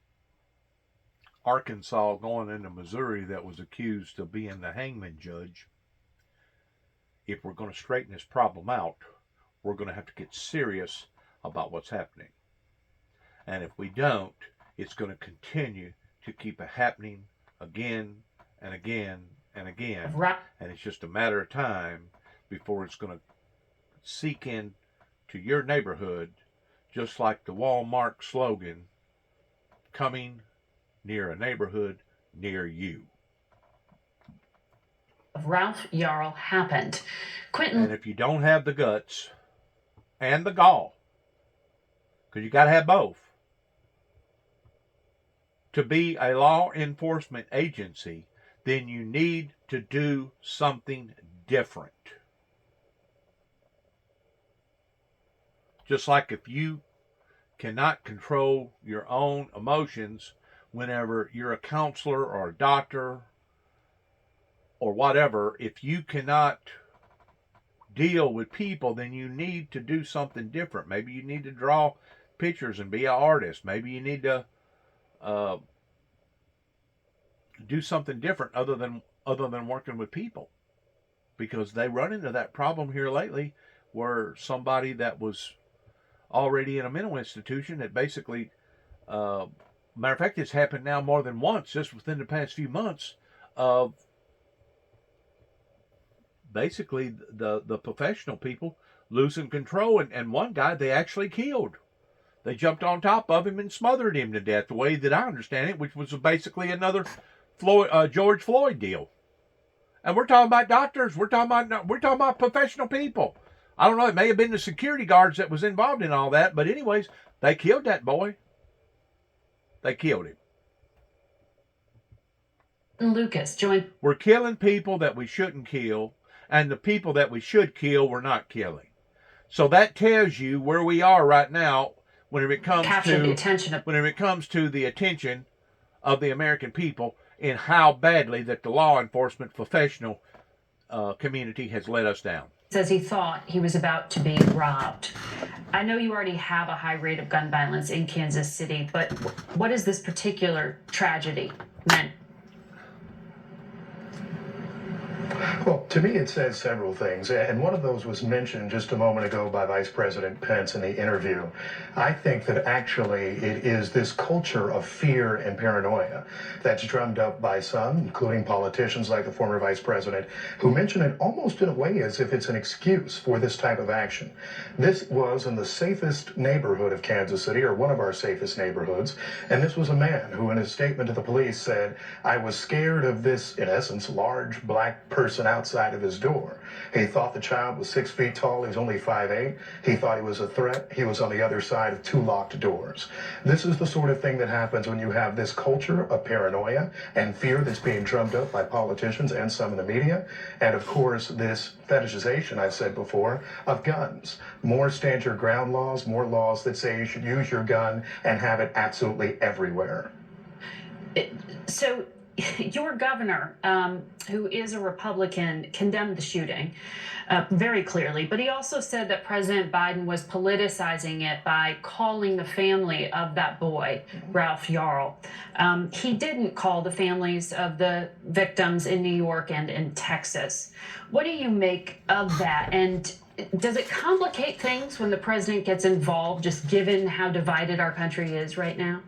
Arkansas going into Missouri that was accused of being the hangman judge. If we're going to straighten this problem out, we're going to have to get serious about what's happening. And if we don't, it's going to continue to keep happening again and again and again. Right. And it's just a matter of time before it's going to seek in to your neighborhood, just like the Walmart slogan, coming near a neighborhood near you. Of Ralph Yarl happened. Quentin. And if you don't have the guts and the gall, because you got to have both, to be a law enforcement agency, then you need to do something different. Just like if you cannot control your own emotions whenever you're a counselor or a doctor or whatever, if you cannot deal with people, then you need to do something different. Maybe you need to draw pictures and be an artist. Maybe you need to do something different other than working with people, because they run into that problem here lately where somebody that was already in a mental institution that basically matter of fact, it's happened now more than once just within the past few months of basically the professional people losing control, and one guy they actually killed. They jumped on top of him and smothered him to death, the way that I understand it, which was basically another George Floyd deal. And we're talking about doctors. We're talking about professional people. I don't know. It may have been the security guards that was involved in all that, but anyways, they killed that boy. They killed him. Lucas joined. We're killing people that we shouldn't kill, and the people that we should kill, we're not killing. So that tells you where we are right now whenever it comes to the attention of the American people and how badly that the law enforcement professional community has let us down. Says he thought he was about to be robbed. I know you already have a high rate of gun violence in Kansas City, but what is this particular tragedy meant? Well, to me, it says several things, and one of those was mentioned just a moment ago by Vice President Pence in the interview. I think that actually it is this culture of fear and paranoia that's drummed up by some, including politicians like the former Vice President, who mention it almost in a way as if it's an excuse for this type of action. This was in the safest neighborhood of Kansas City, or one of our safest neighborhoods, and this was a man who in his statement to the police said, "I was scared of this, in essence, large black person outside of his door. He thought the child was 6 feet tall. He's only 5'8". He thought he was a threat. He was on the other side of 2 locked doors. This is the sort of thing that happens when you have this culture of paranoia and fear that's being drummed up by politicians and some in the media. And of course, this fetishization, I've said before, of guns. More stand your ground laws, more laws that say you should use your gun and have it absolutely everywhere. So your governor, who is a Republican, condemned the shooting very clearly, but he also said that President Biden was politicizing it by calling the family of that boy, Ralph Yarl. He didn't call the families of the victims in New York and in Texas. What do you make of that? And does it complicate things when the president gets involved, just given how divided our country is right now?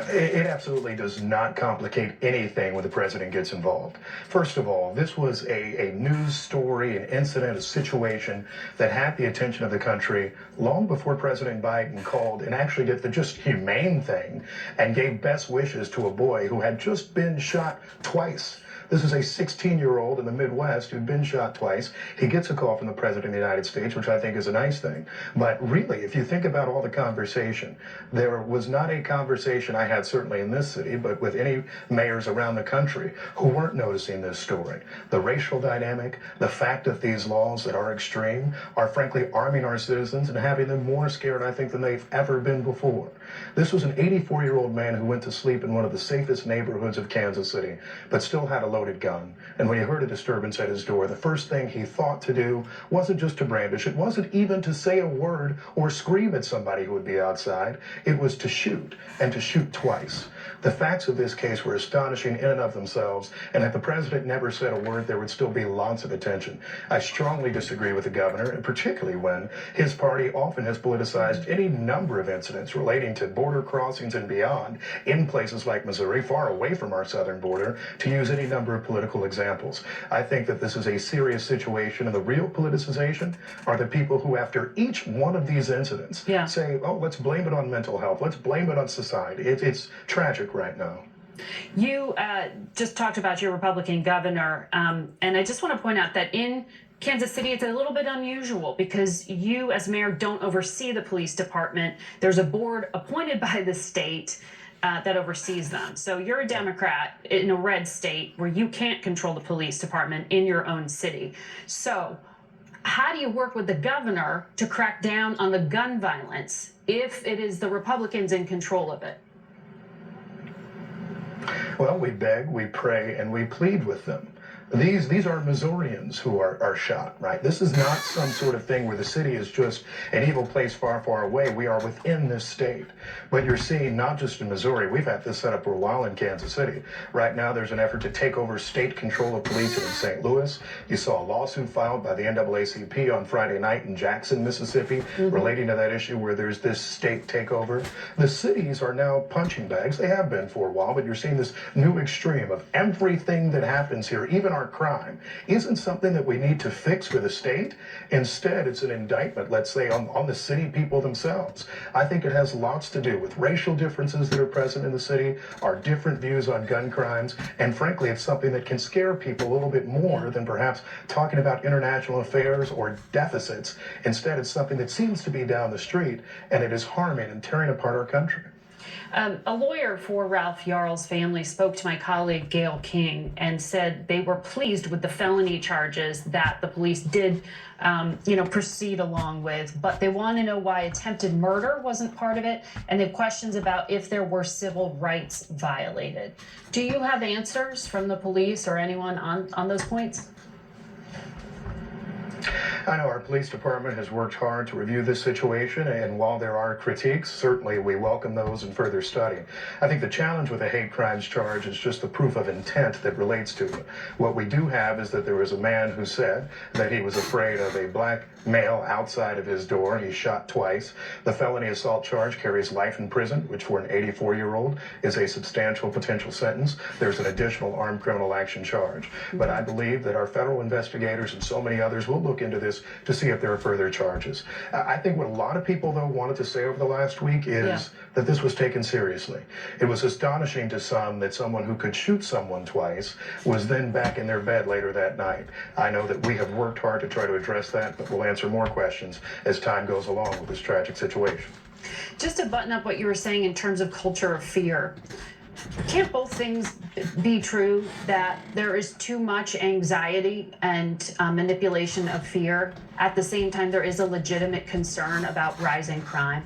It absolutely does not complicate anything when the president gets involved. First of all, this was a news story, an incident, a situation that had the attention of the country long before President Biden called and actually did the just humane thing and gave best wishes to a boy who had just been shot twice This is a 16-year-old in the Midwest who'd been shot twice. He gets a call from the President of the United States, which I think is a nice thing. But really, if you think about all the conversation, there was not a conversation I had, certainly in this city, but with any mayors around the country who weren't noticing this story. The racial dynamic, the fact that these laws that are extreme are frankly arming our citizens and having them more scared, I think, than they've ever been before. This was an 84-year-old man who went to sleep in one of the safest neighborhoods of Kansas City, but still had a loaded gun. And when he heard a disturbance at his door, the first thing he thought to do wasn't just to brandish, it wasn't even to say a word or scream at somebody who would be outside, it was to shoot, and to shoot twice. The facts of this case were astonishing in and of themselves, and if the president never said a word, there would still be lots of attention. I strongly disagree with the governor, and particularly when his party often has politicized any number of incidents relating to border crossings and beyond in places like Missouri, far away from our southern border, to use any number of political examples. I think that this is a serious situation, and the real politicization are the people who, after each one of these incidents, say, oh, let's blame it on mental health, let's blame it on society. It's tragic right now. You just talked about your Republican governor, and I just want to point out that in Kansas City, it's a little bit unusual because you, as mayor, don't oversee the police department. There's a board appointed by the state that oversees them. So you're a Democrat in a red state where you can't control the police department in your own city. So how do you work with the governor to crack down on the gun violence if it is the Republicans in control of it? Well, we beg, we pray, and we plead with them. These are Missourians who are shot, right? This is not some sort of thing where the city is just an evil place far, far away. We are within this state. But you're seeing not just in Missouri, we've had this set up for a while in Kansas City. Right now, there's an effort to take over state control of policing in St. Louis. You saw a lawsuit filed by the NAACP on Friday night in Jackson, Mississippi, relating to that issue where there's this state takeover. The cities are now punching bags. They have been for a while, but you're seeing this new extreme of everything that happens here, even our crime, isn't something that we need to fix for the state. Instead, it's an indictment, let's say, on the city people themselves. I think it has lots to do with racial differences that are present in the city, our different views on gun crimes, and frankly, it's something that can scare people a little bit more than perhaps talking about international affairs or deficits. Instead, it's something that seems to be down the street, and it is harming and tearing apart our country. A lawyer for Ralph Yarl's family spoke to my colleague Gail King and said they were pleased with the felony charges that the police did, proceed along with, but they want to know why attempted murder wasn't part of it, and they have questions about if there were civil rights violated. Do you have answers from the police or anyone on those points? I know our police department has worked hard to review this situation, and while there are critiques, certainly we welcome those in further study. I think the challenge with a hate crimes charge is just the proof of intent that relates to it. What we do have is that there was a man who said that he was afraid of a black male outside of his door. He shot twice. The felony assault charge carries life in prison, which for an 84-year-old is a substantial potential sentence. There's an additional armed criminal action charge. But I believe that our federal investigators and so many others will look into this to see if there are further charges. I think what a lot of people, though, wanted to say over the last week is that this was taken seriously. It was astonishing to some that someone who could shoot someone twice was then back in their bed later that night. I know that we have worked hard to try to address that, but we'll answer more questions as time goes along with this tragic situation. Just to button up what you were saying in terms of culture of fear, can't both things be true, that there is too much anxiety and manipulation of fear? At the same time, there is a legitimate concern about rising crime?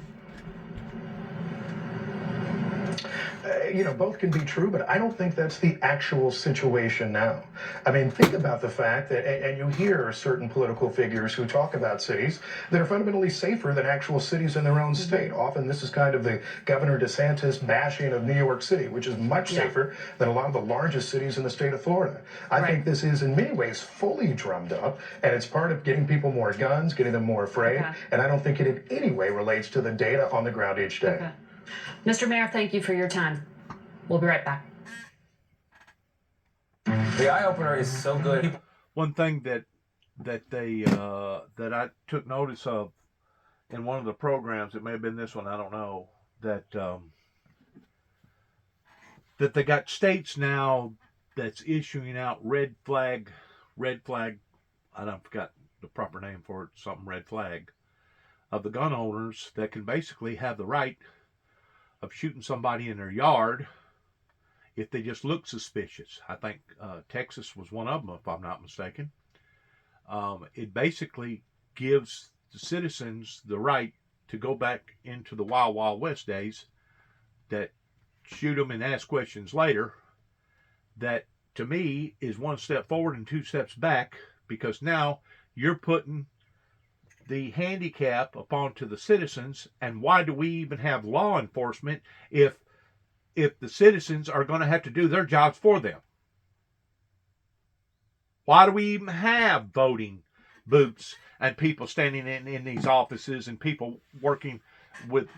Both can be true, but I don't think that's the actual situation now. I mean, think about the fact that, and you hear certain political figures who talk about cities that are fundamentally safer than actual cities in their own state. Often this is kind of the Governor DeSantis bashing of New York City, which is much safer than a lot of the largest cities in the state of Florida. I think this is in many ways fully drummed up, and it's part of getting people more guns, getting them more afraid, and I don't think it in any way relates to the data on the ground each day. Mr. Mayor, thank you for your time. We'll be right back. The eye opener is so good. One thing that I took notice of in one of the programs, it may have been this one, I don't know, that they got states now that's issuing out red flag, I don't forgot the proper name for it, something red flag, of the gun owners that can basically have the right of shooting somebody in their yard if they just look suspicious. I think Texas was one of them, if I'm not mistaken. It basically gives the citizens the right to go back into the Wild Wild West days, that shoot them and ask questions later. That, to me, is one step forward and two steps back, because now you're putting the handicap upon to the citizens. And why do we even have law enforcement if the citizens are going to have to do their jobs for them? Why do we even have voting booths and people standing in these offices and people working with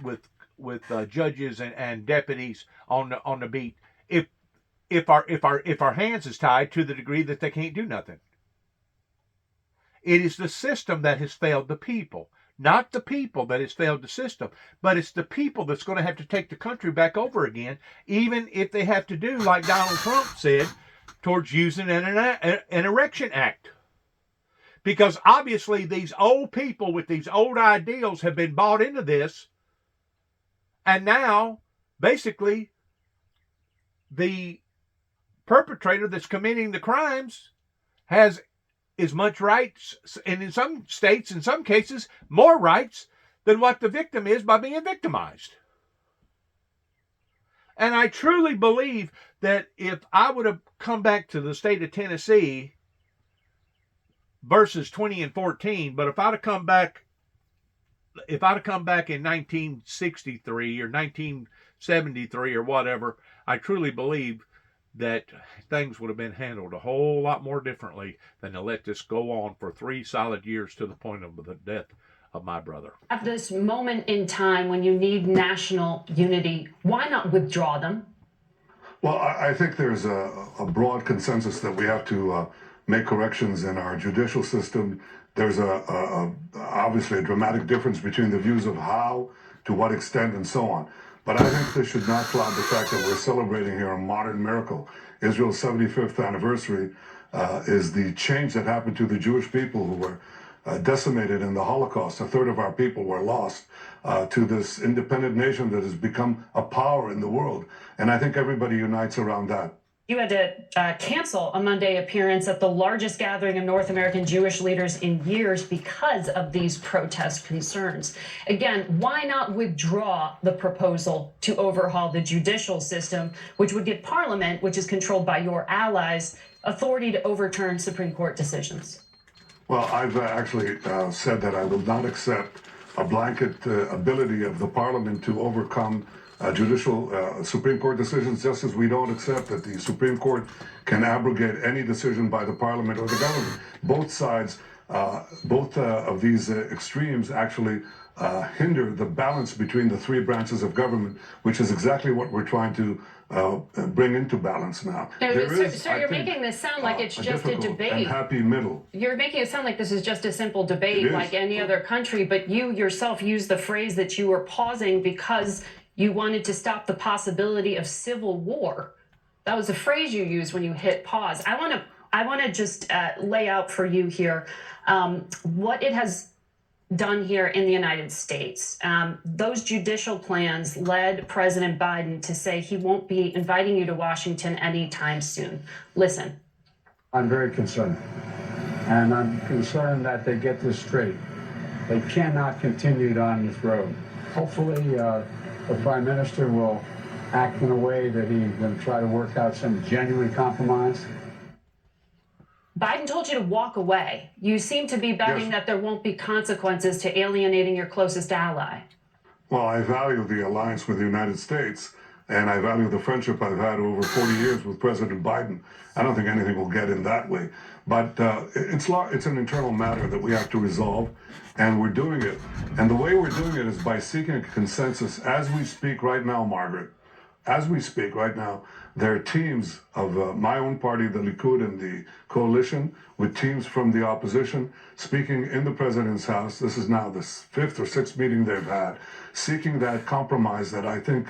judges and deputies on the beat if our hands is tied to the degree that they can't do nothing? It is the system that has failed the people, not the people that has failed the system, but it's the people that's going to have to take the country back over again, even if they have to do like Donald Trump said, towards using an Erection Act. Because obviously these old people with these old ideals have been bought into this, and now basically the perpetrator that's committing the crimes has as much rights, and in some states, in some cases, more rights than what the victim is by being victimized. And I truly believe that if I would have come back to the state of Tennessee versus 20 and 14, but if I'd have come back in 1963 or 1973 or whatever, I truly believe that things would have been handled a whole lot more differently than to let this go on for 3 solid years to the point of the death of my brother. At this moment in time when you need national unity, why not withdraw them? Well, I think there's a broad consensus that we have to make corrections in our judicial system. There's obviously a dramatic difference between the views of how, to what extent, and so on. But I think this should not cloud the fact that we're celebrating here a modern miracle. Israel's 75th anniversary is the change that happened to the Jewish people who were decimated in the Holocaust. A third of our people were lost to this independent nation that has become a power in the world. And I think everybody unites around that. You had to cancel a Monday appearance at the largest gathering of North American Jewish leaders in years because of these protest concerns. Again, why not withdraw the proposal to overhaul the judicial system, which would give Parliament, which is controlled by your allies, authority to overturn Supreme Court decisions? Well, I've actually said that I will not accept a blanket ability of the Parliament to overcome judicial Supreme Court decisions, just as we don't accept that the Supreme Court can abrogate any decision by the Parliament or the government. Both sides, both of these extremes actually hinder the balance between the three branches of government, which is exactly what we're trying to bring into balance now. Sir, you're making this sound like it's just a debate. And happy middle. You're making it sound like this is just a simple debate like any other country, but you yourself used the phrase that you were pausing because you wanted to stop the possibility of civil war. That was the phrase you used when you hit pause. I want to just lay out for you here what it has done here in the United States. Those judicial plans led President Biden to say he won't be inviting you to Washington anytime soon. Listen. I'm very concerned. And I'm concerned that they get this straight. They cannot continue down this road. Hopefully, the Prime Minister will act in a way that he's going to try to work out some genuine compromise. Biden told you to walk away. You seem to be betting that there won't be consequences to alienating your closest ally. Well, I value the alliance with the United States, and I value the friendship I've had over 40 years with President Biden. I don't think anything will get in that way. But it's an internal matter that we have to resolve, and we're doing it. And the way we're doing it is by seeking a consensus as we speak right now, Margaret, as we speak right now, there are teams of my own party, the Likud, and the coalition, with teams from the opposition speaking in the president's house. This is now the fifth or sixth meeting they've had, seeking that compromise that I think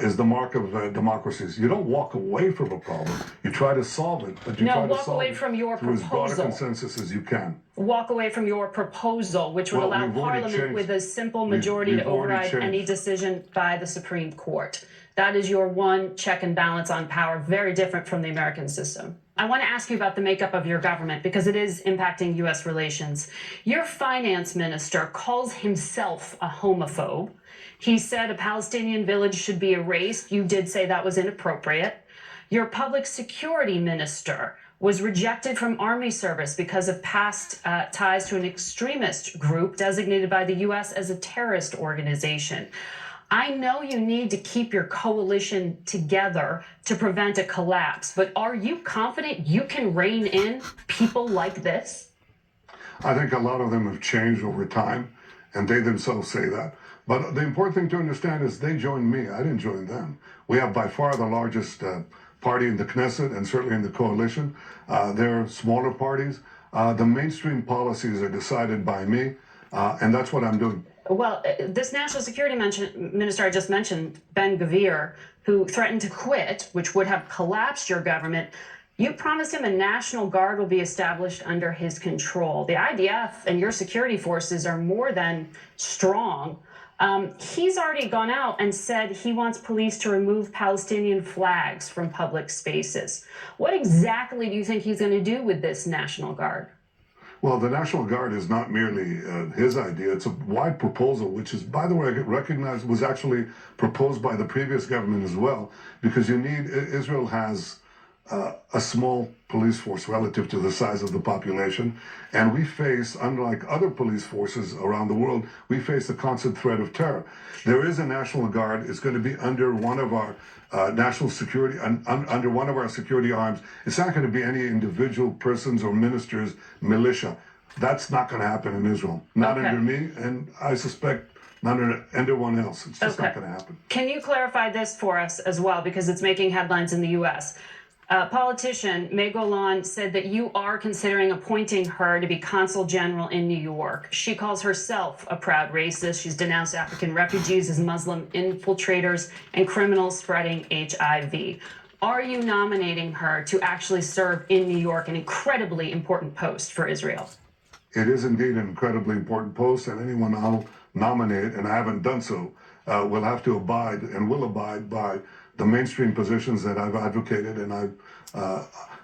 is the mark of democracies. You don't walk away from a problem. You try to solve it, but you No, try to walk solve away it from your through as broad a proposal. consensus as you can. Walk away from your proposal, which would Well, allow we've already Parliament changed. with a simple majority We've to already override any changed. decision by the Supreme Court. That is your one check and balance on power, very different from the American system. I want to ask you about the makeup of your government because it is impacting U.S. relations. Your finance minister calls himself a homophobe. He said a Palestinian village should be erased. You did say that was inappropriate. Your public security minister was rejected from Army service because of past ties to an extremist group designated by the U.S. as a terrorist organization. I know you need to keep your coalition together to prevent a collapse, but are you confident you can rein in people like this? I think a lot of them have changed over time, and they themselves say that. But the important thing to understand is they joined me. I didn't join them. We have by far the largest party in the Knesset and certainly in the coalition. There are smaller parties. The mainstream policies are decided by me, and that's what I'm doing. Well, this national security minister I just mentioned, Ben-Gvir, who threatened to quit, which would have collapsed your government, you promised him a national guard will be established under his control. The IDF and your security forces are more than strong. He's already gone out and said he wants police to remove Palestinian flags from public spaces. What exactly do you think he's going to do with this National Guard? Well, the National Guard is not merely his idea. It's a wide proposal, which is, by the way, recognized, was actually proposed by the previous government as well, because Israel has a small police force relative to the size of the population. And we face, unlike other police forces around the world, we face a constant threat of terror. There is a National Guard. It's going to be under one of our national security, under one of our security arms. It's not going to be any individual persons or ministers' militia. That's not going to happen in Israel. Not Okay. under me, and I suspect not under anyone else. It's just not going to happen. Can you clarify this for us as well, because it's making headlines in the U.S.? Politician May Golan said that you are considering appointing her to be consul general in New York. She calls herself a proud racist. She's denounced African refugees as Muslim infiltrators and criminals spreading HIV. Are you nominating her to actually serve in New York, an incredibly important post for Israel? It is indeed an incredibly important post, and anyone I'll nominate, and I haven't done so, will have to abide and will abide by the mainstream positions that I've advocated, and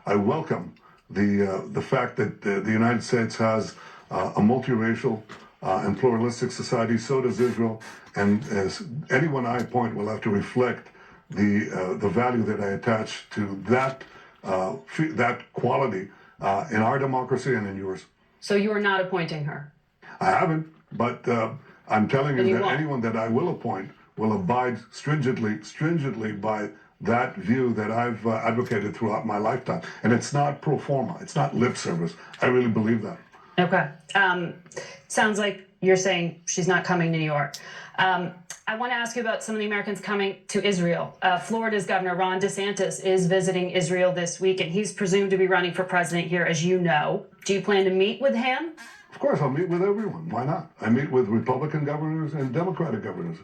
I welcome the fact that the United States has a multiracial and pluralistic society. So does Israel, and as anyone I appoint will have to reflect the value that I attach to that quality in our democracy and in yours. So you are not appointing her? I haven't, but I'm telling Then you you that won't. anyone that I will appoint will abide stringently by that view that I've advocated throughout my lifetime. And it's not pro forma. It's not lip service. I really believe that. Okay. Sounds like you're saying she's not coming to New York. I want to ask you about some of the Americans coming to Israel. Florida's Governor Ron DeSantis is visiting Israel this week, and he's presumed to be running for president here, as you know. Do you plan to meet with him? Of course, I'll meet with everyone. Why not? I meet with Republican governors and Democratic governors.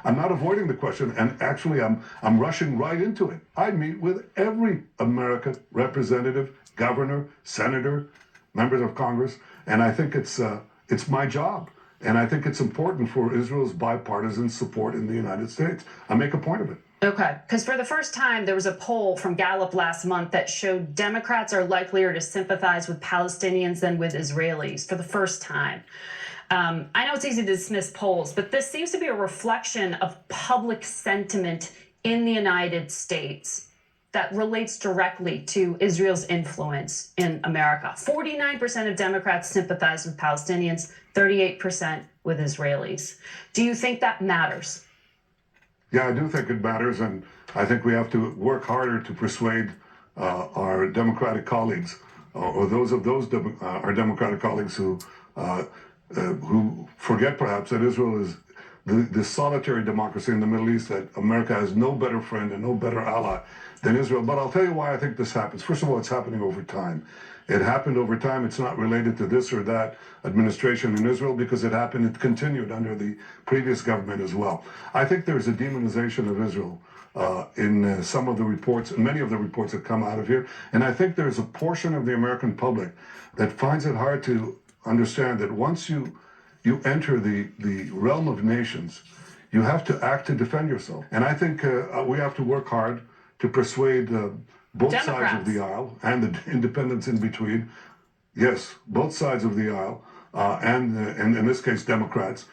I'm not avoiding the question, and actually I'm rushing right into it. I meet with every American representative, governor, senator, members of Congress, and I think it's my job. And I think it's important for Israel's bipartisan support in the United States. I make a point of it. Okay, because for the first time, there was a poll from Gallup last month that showed Democrats are likelier to sympathize with Palestinians than with Israelis for the first time. I know it's easy to dismiss polls, but this seems to be a reflection of public sentiment in the United States that relates directly to Israel's influence in America. 49% of Democrats sympathize with Palestinians, 38% with Israelis. Do you think that matters? Yeah, I do think it matters, and I think we have to work harder to persuade our Democratic colleagues, or those our Democratic colleagues who forget perhaps that Israel is the solitary democracy in the Middle East, that America has no better friend and no better ally than Israel. But I'll tell you why I think this happens. First of all, it's happening over time. It happened over time. It's not related to this or that administration in Israel because it continued under the previous government as well. I think there's a demonization of Israel in some of the reports, many of the reports that come out of here. And I think there's a portion of the American public that finds it hard to understand that once you enter the realm of nations, you have to act to defend yourself. And I think we have to work hard to persuade both sides of the aisle and the independents in between. Yes, both sides of the aisle, and in this case, Democrats,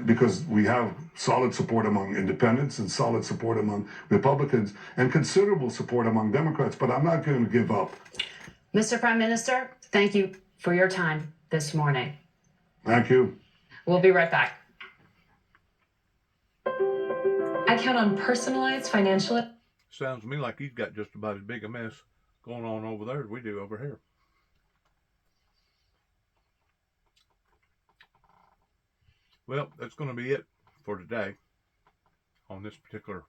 because we have solid support among independents and solid support among Republicans and considerable support among Democrats. But I'm not going to give up. Mr. Prime Minister, thank you for your time this morning. Thank you. We'll be right back. I count on personalized financial. Sounds to me like he's got just about as big a mess going on over there as we do over here. Well, that's going to be it for today on this particular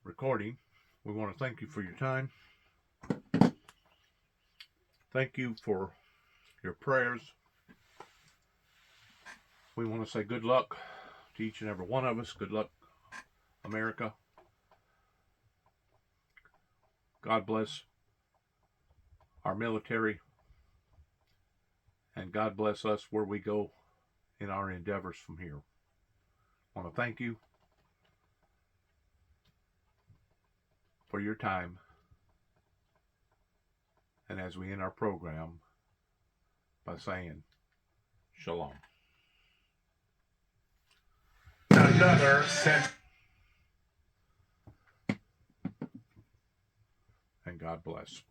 recording. We want to thank you for your time. Thank you for your prayers. We want to say good luck to each and every one of us. Good luck, America. God bless our military. And God bless us where we go in our endeavors from here. I want to thank you for your time. And as we end our program by saying, Shalom. Another set. And God bless.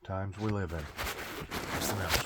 Times we live in.